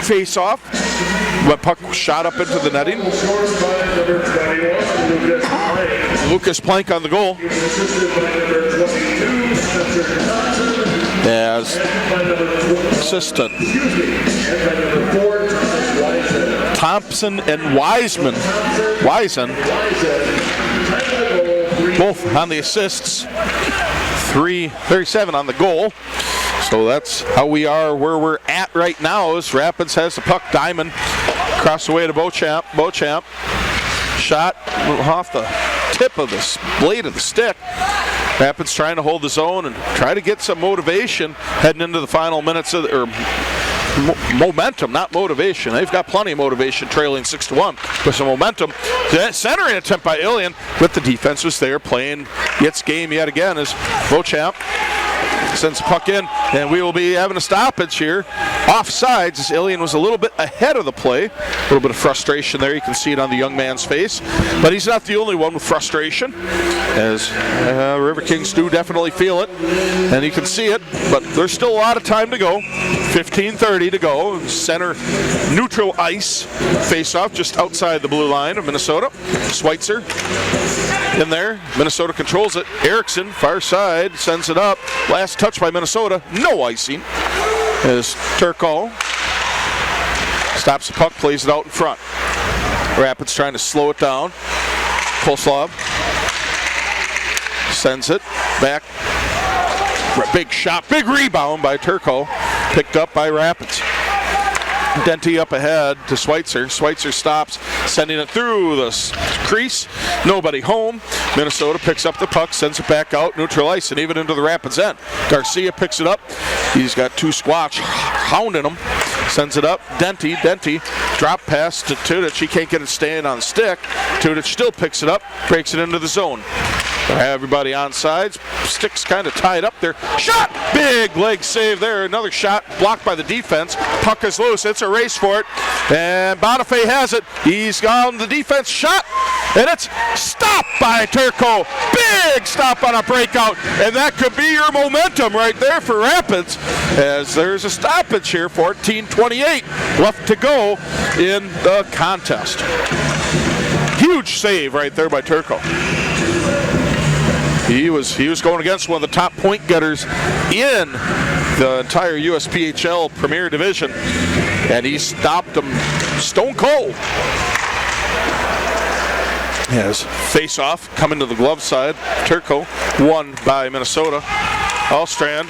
face-off. But puck shot up into the netting. Lucas Plank on the goal. As assistant Thompson and Wiseman both on the assists. 3:37 on the goal. So that's how we are where we're at right now as Rapids has the puck. Diamond across the way to Beauchamp. Shot off the tip of the blade of the stick. Rapids trying to hold the zone and try to get some motivation heading into the final minutes of momentum, not motivation. They've got plenty of motivation trailing 6-1 with some momentum. The centering attempt by Ilian, but the defense was there playing its game yet again as Beauchamp sends the puck in, and we will be having a stoppage here. Offsides as Ilian was a little bit ahead of the play. A little bit of frustration there. You can see it on the young man's face. But he's not the only one with frustration, as Riverkings do definitely feel it. And you can see it, but there's still a lot of time to go. 15:30 to go. Center neutral ice face-off just outside the blue line of Minnesota. Schweitzer in there. Minnesota controls it. Erickson, far side, sends it up. Last touch by Minnesota. No icing. As Turco stops the puck, plays it out in front. Rapids trying to slow it down. Kolslov sends it back. Big shot, big rebound by Turco. Picked up by Rapids. Denty up ahead to Schweitzer. Schweitzer stops, sending it through the crease. Nobody home. Minnesota picks up the puck, sends it back out, neutral ice, and even into the Rapids end. Garcia picks it up. He's got two Squatch hounding him. Sends it up. Denty, drop pass to Tudic. He can't get it staying on the stick. Tudic still picks it up, breaks it into the zone. Everybody on sides. Stick's kind of tied up there. Shot! Big leg save there. Another shot blocked by the defense. Puck is loose. It's a race for it. And Bonifay has it. He's gone the defense. Shot! And it's stopped by Turco. Big stop on a breakout. And that could be your momentum right there for Rapids. As there's a stoppage here. 14:28 left to go in the contest. Huge save right there by Turco. He was going against one of the top point getters in the entire USPHL Premier Division, and he stopped him stone cold. As face-off coming to the glove side, Turco won by Minnesota. Allstrand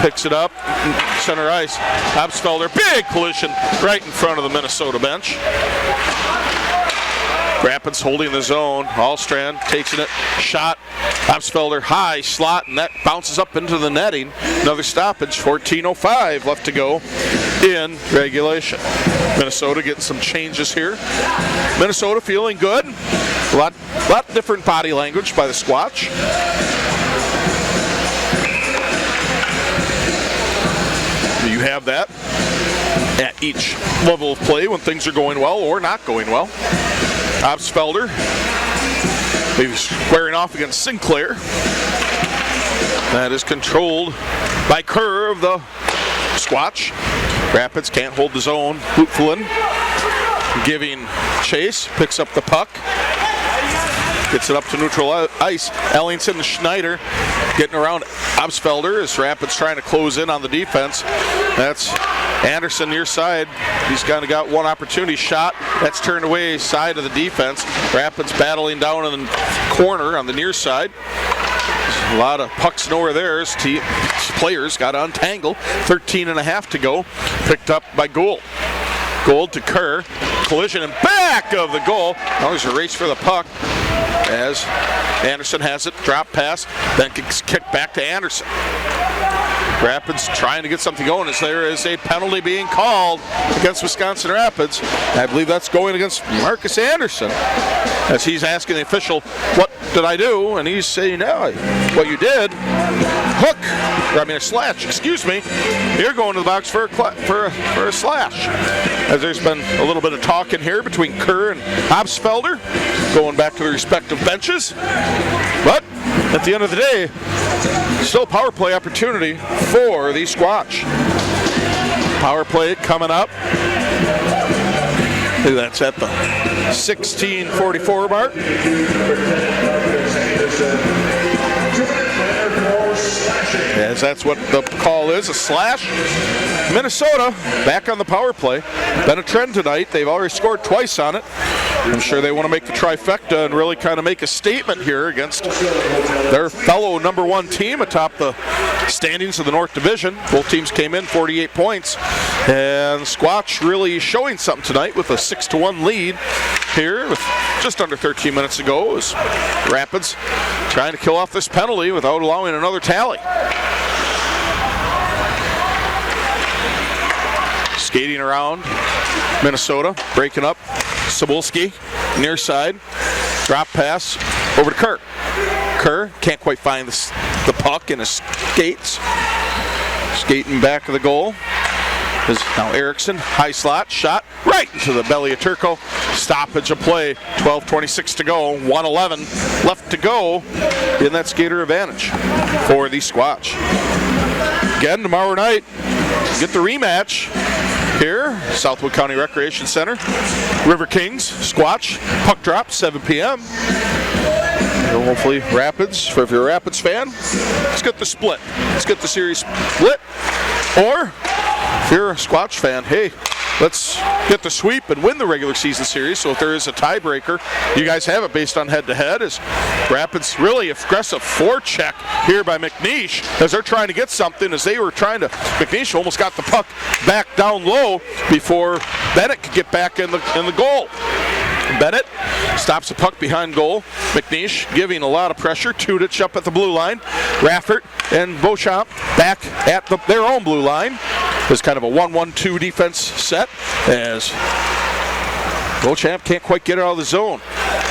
picks it up, center ice. Absfelder, big collision right in front of the Minnesota bench. Rapids holding the zone. Allstrand takes it, shot. Absfelder high slot, and that bounces up into the netting. Another stoppage. 14:05 left to go in regulation. Minnesota getting some changes here. Minnesota feeling good. A lot different body language by the Squatch. You have that at each level of play when things are going well or not going well. Absfelder, maybe squaring off against Sinclair. That is controlled by Kerr of the Squatch. Rapids can't hold the zone. Hoopflin giving chase, picks up the puck. Gets it up to neutral ice. Ellingson and Schneider getting around Absfelder as Rapids trying to close in on the defense. That's Anderson near side. He's kind of got one opportunity shot. That's turned away side of the defense. Rapids battling down in the corner on the near side. A lot of pucks nowhere there as players got to untangle. 13.5 to go. Picked up by Gould. Gould to Kerr. Collision and back of the goal. Now there's a race for the puck as Anderson has it. Drop pass. Then gets kicked back to Anderson. Rapids trying to get something going as there is a penalty being called against Wisconsin Rapids. I believe that's going against Marcus Anderson as he's asking the official what did I do? And he's saying, no, what you did, hook, or I mean a slash, excuse me. You're going to the box for a slash. As there's been a little bit of talking here between Kerr and Obsfelder, going back to the respective benches. But at the end of the day, still power play opportunity for the Squatch. Power play coming up. That's at the 16:44 mark. As that's what the call is, a slash. Minnesota back on the power play. Been a trend tonight. They've already scored twice on it. I'm sure they want to make the trifecta and really kind of make a statement here against their fellow number one team atop the standings of the North Division. Both teams came in 48 points. And Squatch really showing something tonight with a 6-1 lead here with just under 13 minutes to go as Rapids trying to kill off this penalty without allowing another tally. Skating around Minnesota, breaking up Cebulski, near side, drop pass over to Kerr. Kerr can't quite find the puck in his skates. Skating back of the goal is now Erickson, high slot, shot right into the belly of Turco. Stoppage of play, 12:26 to go, 1:11 left to go in that skater advantage for the Squatch. Again, tomorrow night, get the rematch here, Southwood County Recreation Center. Riverkings, Squatch, puck drop, 7 p.m. And hopefully Rapids, if you're a Rapids fan, let's get the split. Let's get the series split. Or if you're a Squatch fan, hey, let's get the sweep and win the regular season series. So if there is a tiebreaker, you guys have it based on head-to-head. As Rapids really aggressive forecheck here by McNeish as they're trying to get something. As they were trying to, McNeish almost got the puck back down low before Bennett could get back in the goal. Bennett stops the puck behind goal. McNeish giving a lot of pressure. Tudich up at the blue line. Raffert and Beauchamp back at their own blue line. It's kind of a 1-1-2 defense set as Beauchamp can't quite get it out of the zone.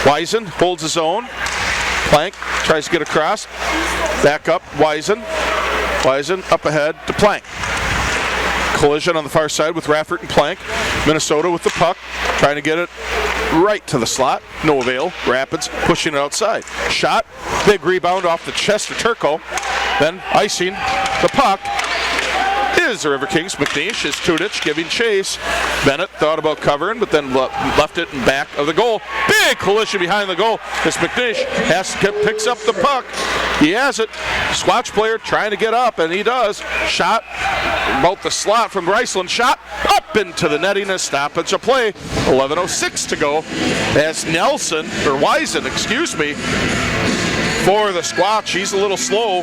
Wisen holds his own. Plank tries to get across. Back up, Wisen. Wisen up ahead to Plank. Collision on the far side with Raffert and Plank. Minnesota with the puck, trying to get it right to the slot. No avail. Rapids pushing it outside. Shot. Big rebound off the chest of Turco. Then icing the puck is the Riverkings. McNeish is Tudich giving chase. Bennett thought about covering, but then left it in back of the goal. Big collision behind the goal as McNeish picks up the puck. He has it. Squatch player trying to get up, and he does. Shot about the slot from Riceland. Shot up into the netting. A stoppage of play. 11:06 to go as Nelson, or Wisen, excuse me, for the Squatch. He's a little slow.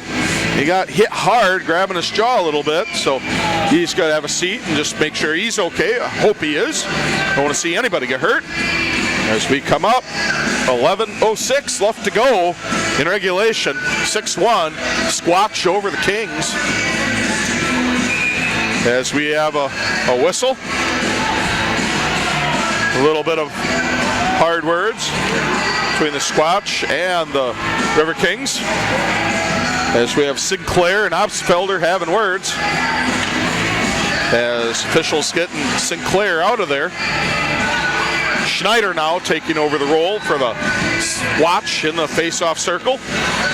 He got hit hard, grabbing his jaw a little bit, so he's got to have a seat and just make sure he's okay. I hope he is. Don't want to see anybody get hurt. As we come up, 11:06 left to go in regulation. 6-1, Squatch over the Kings. As we have a whistle. A little bit of hard words between the Squatch and the Riverkings. As we have Sinclair and Obsfelder having words. As officials getting Sinclair out of there. Schneider now taking over the role for the Squatch in the face-off circle.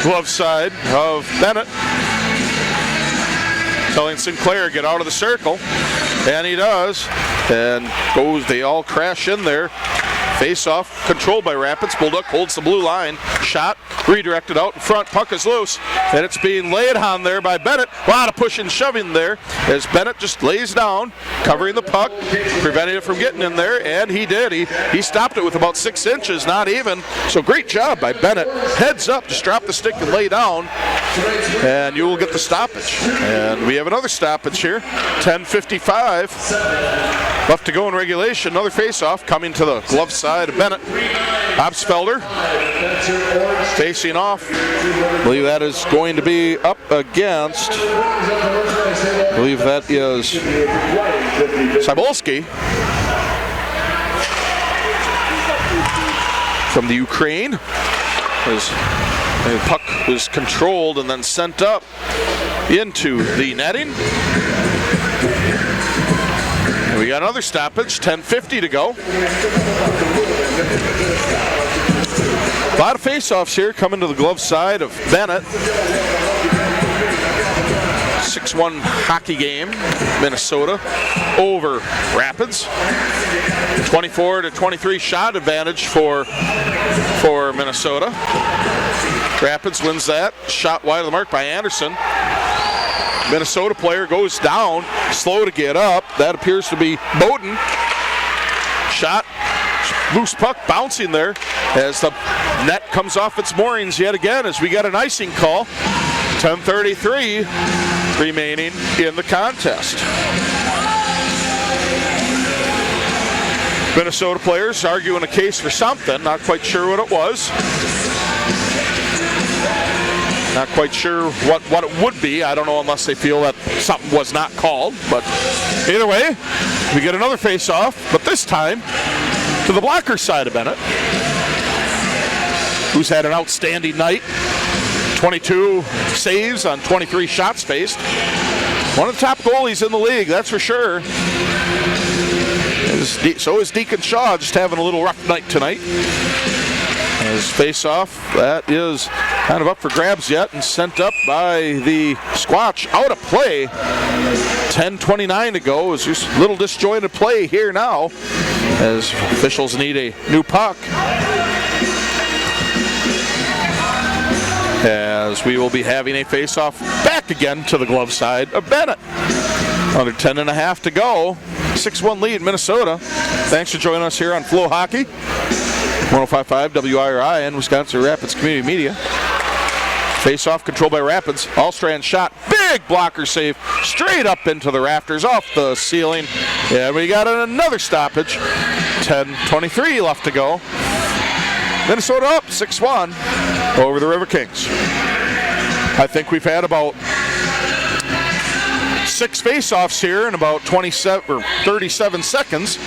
Glove side of Bennett. Telling Sinclair get out of the circle. And he does. And they all crash in there. Face-off, controlled by Rapids. Bulldog holds the blue line. Shot, redirected out in front. Puck is loose, and it's being laid on there by Bennett. A lot of pushing and shoving there as Bennett just lays down, covering the puck, preventing it from getting in there, and he did. He stopped it with about 6 inches, not even. So great job by Bennett. Heads up, just drop the stick and lay down, and you will get the stoppage. And we have another stoppage here. 10:55 left to go in regulation. Another face-off coming to the glove side of Bennett. Obsfelder facing off. I believe that is going to be up against, I believe that is Cybulski from the Ukraine. as the puck was controlled and then sent up into the netting. And we got another stoppage, 10:50 to go. A lot of face-offs here coming to the glove side of Bennett. 6-1 hockey game, Minnesota over Rapids. 24-23 shot advantage for Minnesota. Rapids wins that. Shot wide of the mark by Anderson. Minnesota player goes down, slow to get up. That appears to be Bowden. Shot, loose puck bouncing there as the net comes off its moorings yet again as we got an icing call. 10:33 remaining in the contest. Minnesota players arguing a case for something, not quite sure what it was. Not quite sure what it would be. I don't know unless they feel that something was not called. But either way, we get another face-off, but this time to the blocker side of Bennett, who's had an outstanding night. 22 saves on 23 shots faced. One of the top goalies in the league, that's for sure. So is Deacon Shaw, just having a little rough night tonight. As face-off, that is kind of up for grabs yet and sent up by the Squatch. Out of play. 10:29 to go. It's just a little disjointed play here now as officials need a new puck. As we will be having a face-off back again to the glove side of Bennett. Under 10.5 to go. 6-1 lead, Minnesota. Thanks for joining us here on Flow Hockey. 105.5 WIRI and Wisconsin Rapids Community Media. Face-off controlled by Rapids. Allstrand shot. Big blocker save. Straight up into the rafters, off the ceiling. And we got another stoppage. 10:23 left to go. Minnesota up 6-1 over the Riverkings. I think we've had about 6 face-offs here in about 27 or 37 seconds.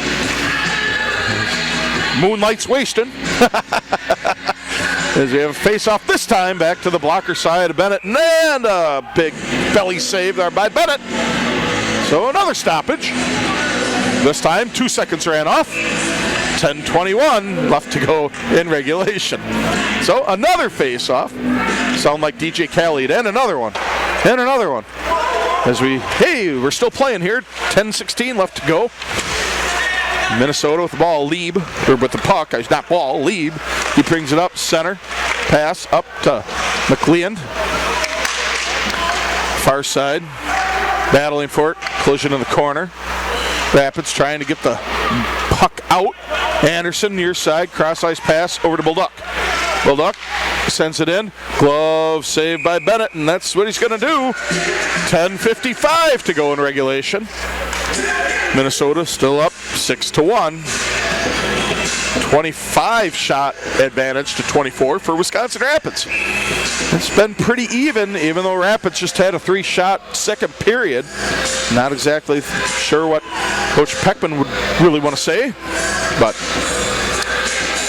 Moonlight's wasting. As we have a face-off this time back to the blocker side of Bennett, and a big belly save there by Bennett. So another stoppage. This time 2 seconds ran off. 10:21 left to go in regulation. So another face-off. Sound like DJ Khaled, and another one. And another one. As we're still playing here. 10:16 left to go. Minnesota with the ball, Lieb, or with the puck, not ball, Lieb. He brings it up, center, pass up to McLean. Far side, battling for it, collision in the corner. Rapids trying to get the puck out. Anderson near side, cross ice pass over to Bullduk. Bullduk sends it in, glove saved by Bennett, and that's what he's going to do. 10:55 to go in regulation. Minnesota still up 6-1. 25 shot advantage to 24 for Wisconsin Rapids. It's been pretty even though Rapids just had a 3-shot second period. Not exactly sure what Coach Peckman would really want to say, but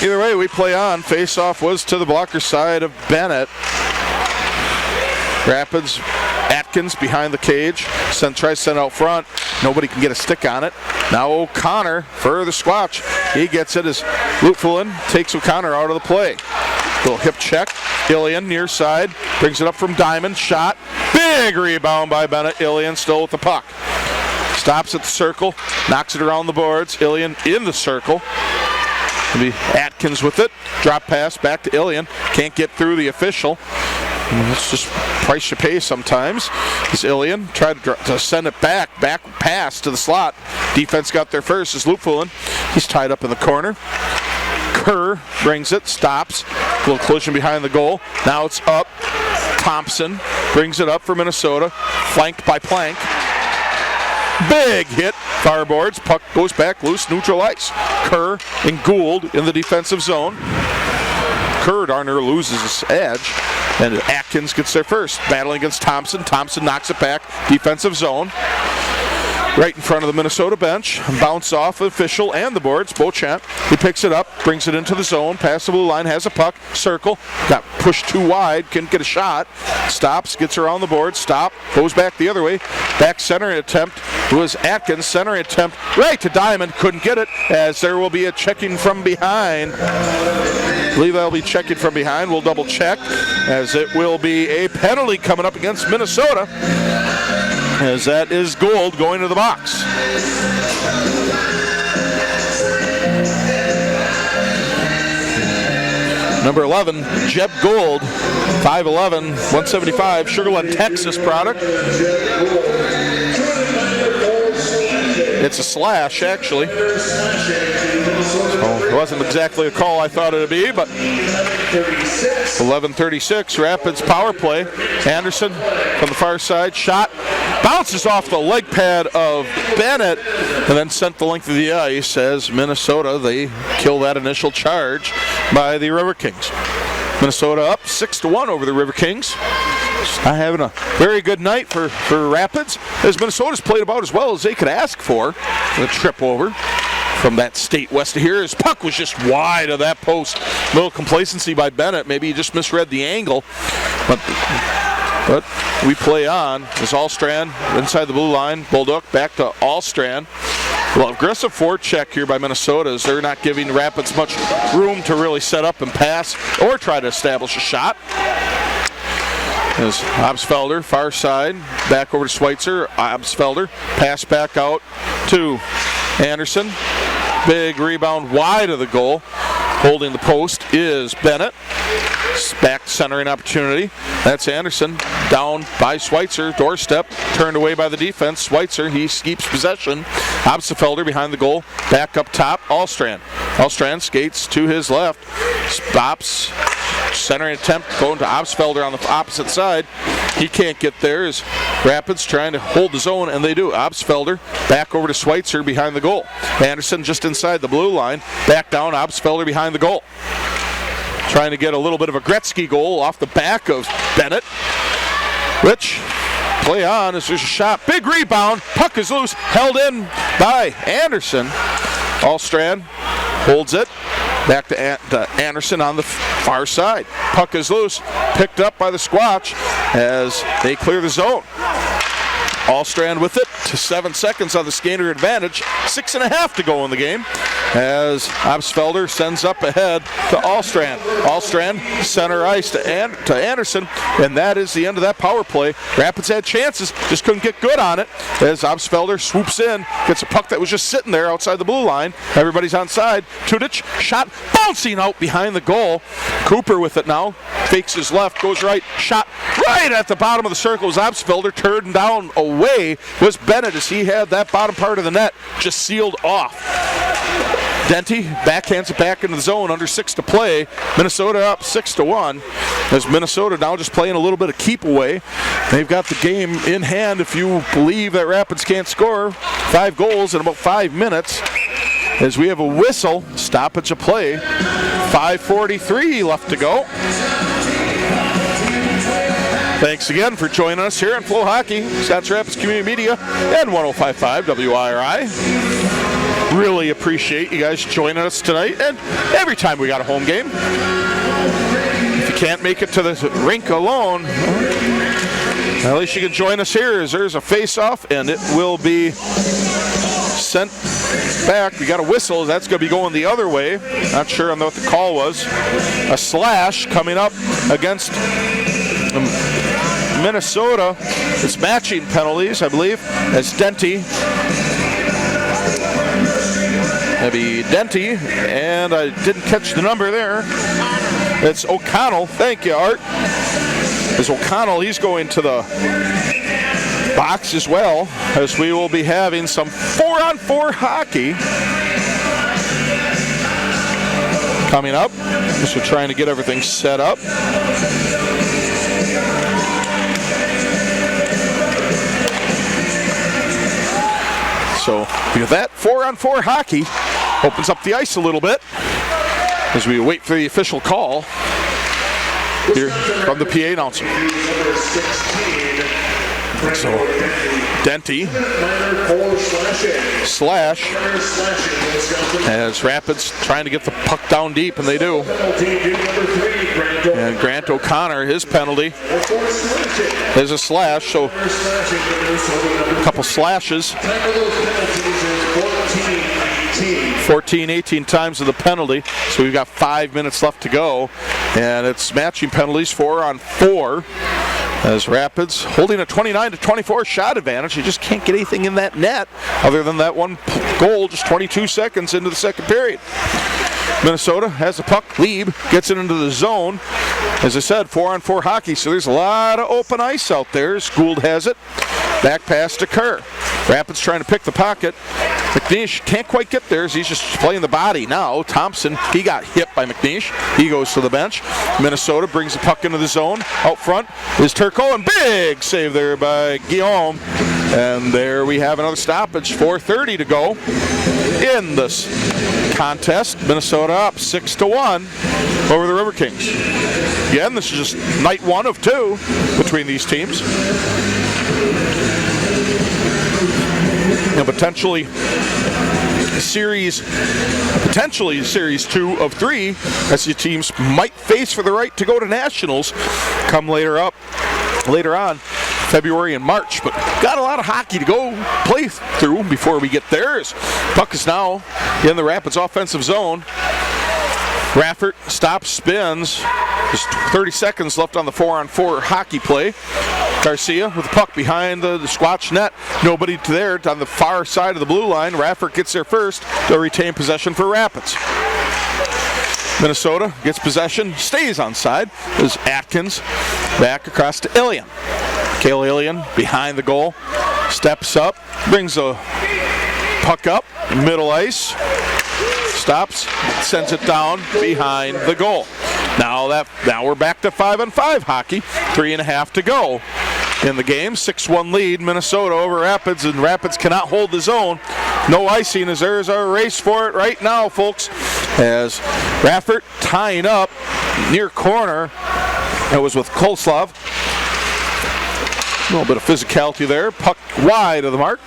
either way, we play on. Face-off was to the blocker side of Bennett. Rapids, Atkins behind the cage. Tries to send out front. Nobody can get a stick on it. Now O'Connor for the Squatch. He gets it as Lutfulin takes O'Connor out of the play. Little hip check. Ilian near side. Brings it up from Diamond. Shot. Big rebound by Bennett. Ilian still with the puck. Stops at the circle. Knocks it around the boards. Ilian in the circle. Maybe Atkins with it. Drop pass back to Ilian. Can't get through the official. It's just price you pay sometimes. This Ilian tried to send it back pass to the slot. Defense got there first as Lutfulin. He's tied up in the corner. Kerr brings it, stops. A little collision behind the goal. Now it's up. Thompson brings it up for Minnesota. Flanked by Plank. Big hit. Far boards. Puck goes back loose. Neutral ice. Kerr and Gould in the defensive zone. Kerr darn near loses his edge. And Atkins gets there first. Battling against Thompson. Thompson knocks it back. Defensive zone. right in front of the Minnesota bench. Bounce off the official and the boards. Beauchamp, he picks it up, brings it into the zone, past the blue line, has a puck, circle, got pushed too wide, couldn't get a shot, stops, gets around the board, stop, goes back the other way, back centering attempt was Atkins, centering attempt right to Diamond, couldn't get it, as there will be a checking from behind. I believe they'll be checking from behind. We'll double check, as it will be a penalty coming up against Minnesota, as that is Gold going to the box. Number 11, Jeb Gold, 5'11", 175, Sugar Land, Texas product. It's a slash, actually. So it wasn't exactly a call I thought it would be, but 11:36, Rapids power play. Anderson from the far side, shot, bounces off the leg pad of Bennett, and then sent the length of the ice as Minnesota, they kill that initial charge by the Riverkings. Minnesota up 6-1 over the Riverkings. Not having a very good night for Rapids, as Minnesota's played about as well as they could ask for. The trip over from that state west of here. His puck was just wide of that post. A little complacency by Bennett. Maybe he just misread the angle. But we play on. As Allstrand inside the blue line. Bolduc back to Allstrand. Well, aggressive forecheck here by Minnesota, as they're not giving Rapids much room to really set up and pass or try to establish a shot. As Obsfelder, far side, back over to Schweitzer. Obsfelder, pass back out to Anderson. Big rebound wide of the goal. Holding the post is Bennett. Back centering opportunity. That's Anderson. Down by Schweitzer. Doorstep turned away by the defense. Schweitzer, he keeps possession. Obsfelder behind the goal. Back up top. Allstrand. Allstrand skates to his left. Stops. Centering attempt going to Obsfelder on the opposite side. He can't get there as Rapids trying to hold the zone, and they do. Obsfelder back over to Schweitzer behind the goal. Anderson just inside the blue line. Back down, Obsfelder behind the goal. Trying to get a little bit of a Gretzky goal off the back of Bennett. Which, play on as there's a shot. Big rebound. Puck is loose. Held in by Anderson. Allstrand holds it. Back to Anderson on the far side. Puck is loose. Picked up by the Squatch as they clear the zone. Allstrand with it to 7 seconds on the skater advantage. 6.5 to go in the game as Obsfelder sends up ahead to Allstrand. Allstrand center ice to Anderson, and that is the end of that power play. Rapids had chances, just couldn't get good on it as Obsfelder swoops in, gets a puck that was just sitting there outside the blue line. Everybody's on side. Tudic, shot bouncing out behind the goal. Cooper with it now, fakes his left, goes right, shot right at the bottom of the circle as Obsfelder turned down away was Bennett as he had that bottom part of the net just sealed off. Denty backhands it back into the zone, under 6 to play. Minnesota up 6-1 as Minnesota now just playing a little bit of keep away. They've got the game in hand if you believe that Rapids can't score 5 goals in about 5 minutes. As we have a whistle, stoppage of play, 5:43 left to go. Thanks again for joining us here on Flow Hockey, Scotts Rapids Community Media and 105.5 WIRI. Really appreciate you guys joining us tonight and every time we got a home game. If you can't make it to the rink alone, at least you can join us here as there's a face-off and it will be sent back. We got a whistle. That's going to be going the other way. Not sure on what the call was. A slash coming up against Minnesota. It's matching penalties, I believe, as Denty. Maybe Denty, and I didn't catch the number there. It's O'Connell. Thank you, Art. As O'Connell, he's going to the box as well, as we will be having some 4-on-4 hockey coming up. Just we're trying to get everything set up. So with that, 4-on-4 hockey opens up the ice a little bit as we wait for the official call here from the PA announcer. So Denty slash as Rapids trying to get the puck down deep, and they do. And Grant O'Connor, his penalty is a slash, so a couple slashes. 14-18 times of the penalty, so we've got 5 minutes left to go, and it's matching penalties 4-on-4 as Rapids holding a 29-24 shot advantage. You just can't get anything in that net other than that one goal just 22 seconds into the second period. Minnesota has the puck. Lieb gets it into the zone. As I said, 4-on-4 hockey, so there's a lot of open ice out there. Gould has it. Back pass to Kerr. Rapids trying to pick the pocket. McNeish can't quite get there as he's just playing the body now. Thompson, he got hit by McNeish. He goes to the bench. Minnesota brings the puck into the zone. Out front is Turco, and big save there by Guillaume. And there we have another stoppage. 4:30 to go in this contest. Minnesota up 6-1 over the Riverkings. Again, this is just night one of two between these teams. And potentially series 2 of 3 as the teams might face for the right to go to nationals come later on February and March, but got a lot of hockey to go play through before we get there. Puck is now in the Rapids offensive zone. Raffert stops, spins. There's 30 seconds left on the 4-on-4 hockey play. Garcia with the puck behind the Squatch net. Nobody there on the far side of the blue line. Raffert gets there first. They'll retain possession for Rapids. Minnesota gets possession, stays on side. There's Atkins back across to Ilian. Cale Ilian behind the goal. Steps up, brings the puck up, middle ice. Stops, sends it down behind the goal. Now we're back to 5-on-5 hockey. 3.5 to go in the game. 6-1 lead, Minnesota over Rapids, and Rapids cannot hold the zone. No icing as there's a race for it right now, folks. As Raffert tying up near corner. It was with Kolslav. A little bit of physicality there. Puck wide of the mark.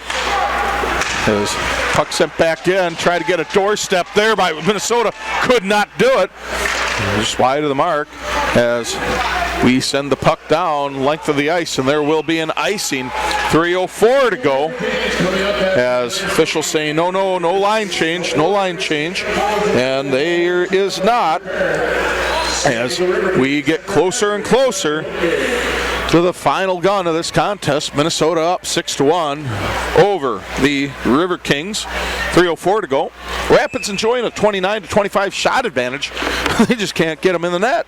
As puck sent back in, tried to get a doorstep there by Minnesota, could not do it. Just wide of the mark as we send the puck down length of the ice, and there will be an icing. 3:04 to go as officials saying no line change, and there is not as we get closer and closer to the final gun of this contest. Minnesota up 6-1 over the Riverkings. 3:04 to go. Rapids enjoying a 29-25 shot advantage. They just can't get them in the net.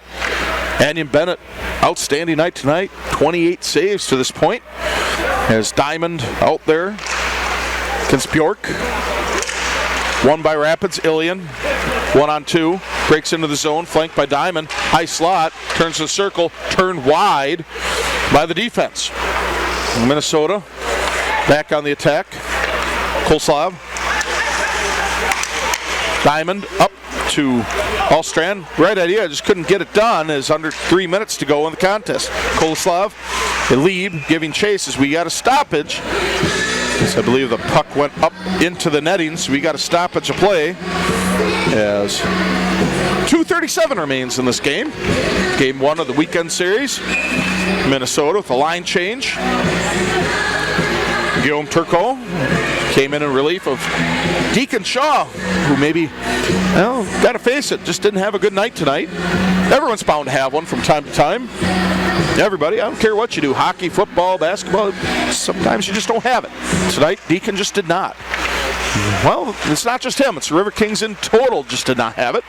Anion Bennett, outstanding night tonight. 28 saves to this point. As Diamond out there against Bjork. Won by Rapids. Ilian, 1-on-2. Breaks into the zone, flanked by Diamond. High slot, turns the circle, turned wide by the defense. Minnesota back on the attack. Kolslav. Diamond up to Allstrand. Right idea, just couldn't get it done as under 3 minutes to go in the contest. Kolslav, Lieb giving chase as we got a stoppage. I believe the puck went up into the netting, so we got a stoppage of play as 2:37 remains in this game. Game 1 of the weekend series. Minnesota with a line change. Guillaume Turco came in relief of Deacon Shaw, who maybe, well, gotta face it, just didn't have a good night tonight. Everyone's bound to have one from time to time. Everybody, I don't care what you do, hockey, football, basketball, sometimes you just don't have it. Tonight, Deacon just did not. Well, it's not just him, it's the Riverkings in total just did not have it,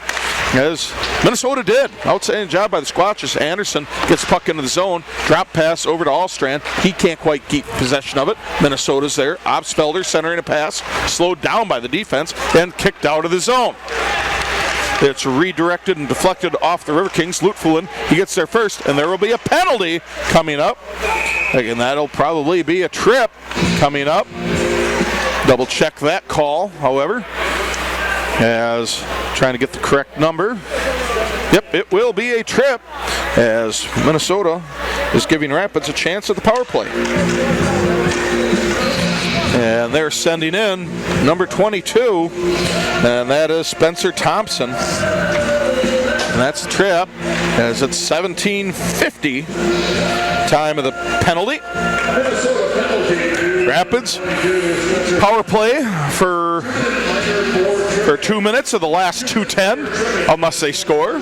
as Minnesota did. Outstanding job by the Squatch as Anderson gets puck into the zone, drop pass over to Allstrand. He can't quite keep possession of it. Minnesota's there. Obsfelder centering a pass, slowed down by the defense, and kicked out of the zone. It's redirected and deflected off the Riverkings. Lutfulin, he gets there first, and there will be a penalty coming up. And that'll probably be a trip coming up. Double check that call, however, as trying to get the correct number. Yep, it will be a trip as Minnesota is giving Rapids a chance at the power play. And they're sending in number 22, and that is Spencer Thompson. And that's the trip, as it's 17:50, time of the penalty. Rapids power play for 2 minutes of the last 2:10, unless they score.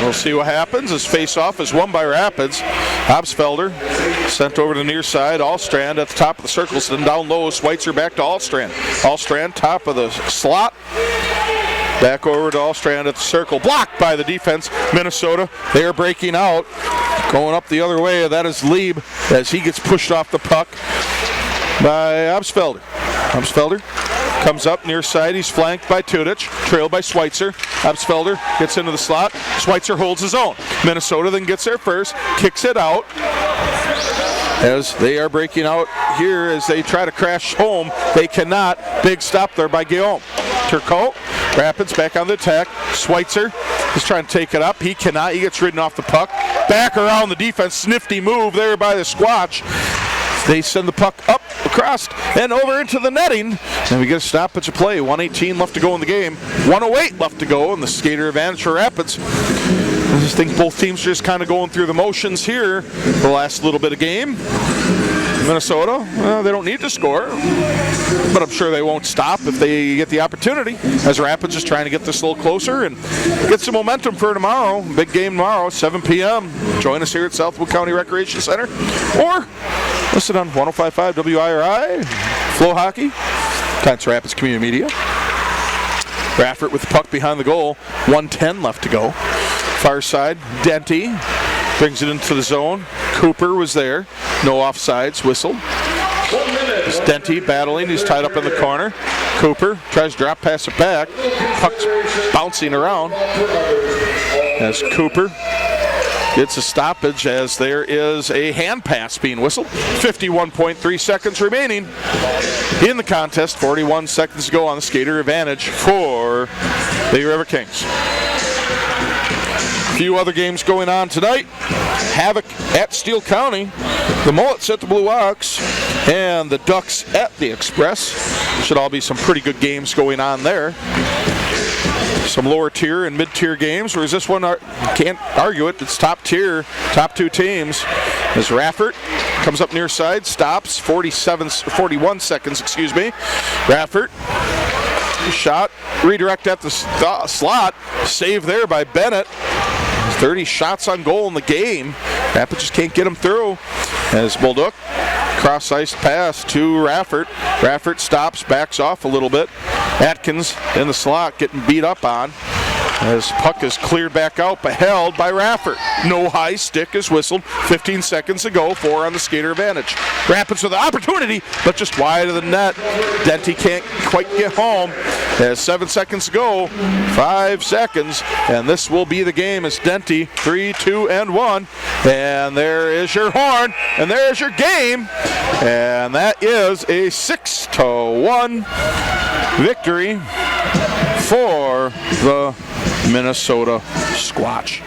We'll see what happens as face-off is won by Rapids. Habsfelder sent over to the near side. Allstrand at the top of the circles, then down low. Schweitzer back to Allstrand. Allstrand top of the slot. Back over to Allstrand at the circle. Blocked by the defense. Minnesota, they are breaking out. Going up the other way, that is Lieb as he gets pushed off the puck by Habsfelder. Habsfelder comes up near side. He's flanked by Tudich, trailed by Schweitzer. Habsfelder gets into the slot. Schweitzer holds his own. Minnesota then gets there first, kicks it out as they are breaking out here as they try to crash home. They cannot. Big stop there by Guillaume. Turcot, Rapids back on the attack. Schweitzer is trying to take it up. He cannot. He gets ridden off the puck. Back around the defense. Snifty move there by the Squatch. They send the puck up, across, and over into the netting. And we get a stoppage of play. 1:18 left to go in the game. 1:08 left to go, and the skater advantage for Rapids. I just think both teams are just kind of going through the motions here the last little bit of game. Minnesota, they don't need to score, but I'm sure they won't stop if they get the opportunity, as Rapids is trying to get this a little closer and get some momentum for tomorrow. Big game tomorrow, 7 p.m. Join us here at Southwood County Recreation Center, or listen on 105.5 WIRI, Flow Hockey, Times Rapids Community Media. Raffert with the puck behind the goal, 1:10 left to go. Far side, Denty brings it into the zone. Cooper was there. No offsides, whistled. It's Denty battling. He's tied up in the corner. Cooper tries to drop pass it back. Puck's bouncing around as Cooper gets a stoppage as there is a hand pass being whistled. 51.3 seconds remaining in the contest. 41 seconds to go on the skater advantage for the Riverkings. A few other games going on tonight. Havoc at Steele County. The Mullets at the Blue Ox. And the Ducks at the Express. Should all be some pretty good games going on there. Some lower tier and mid-tier games, whereas this one, can't argue it, it's top tier, top two teams. As Raffert comes up near side, stops, 41 seconds, Raffert, shot, redirect at the slot, save there by Bennett. 30 shots on goal in the game. Rapids just can't get him through. As Bolduc, cross-ice pass to Raffert. Raffert stops, backs off a little bit. Atkins in the slot getting beat up on. As puck is cleared back out, but held by Raffert. No high stick is whistled. 15 seconds to go, 4 on the skater advantage. Rapids with the opportunity, but just wide of the net. Denty can't quite get home. There's 7 seconds to go, 5 seconds, and this will be the game as Denty, 3, 2, and 1. And there is your horn, and there's your game. And that is a 6-1 victory for the Minnesota Squatch.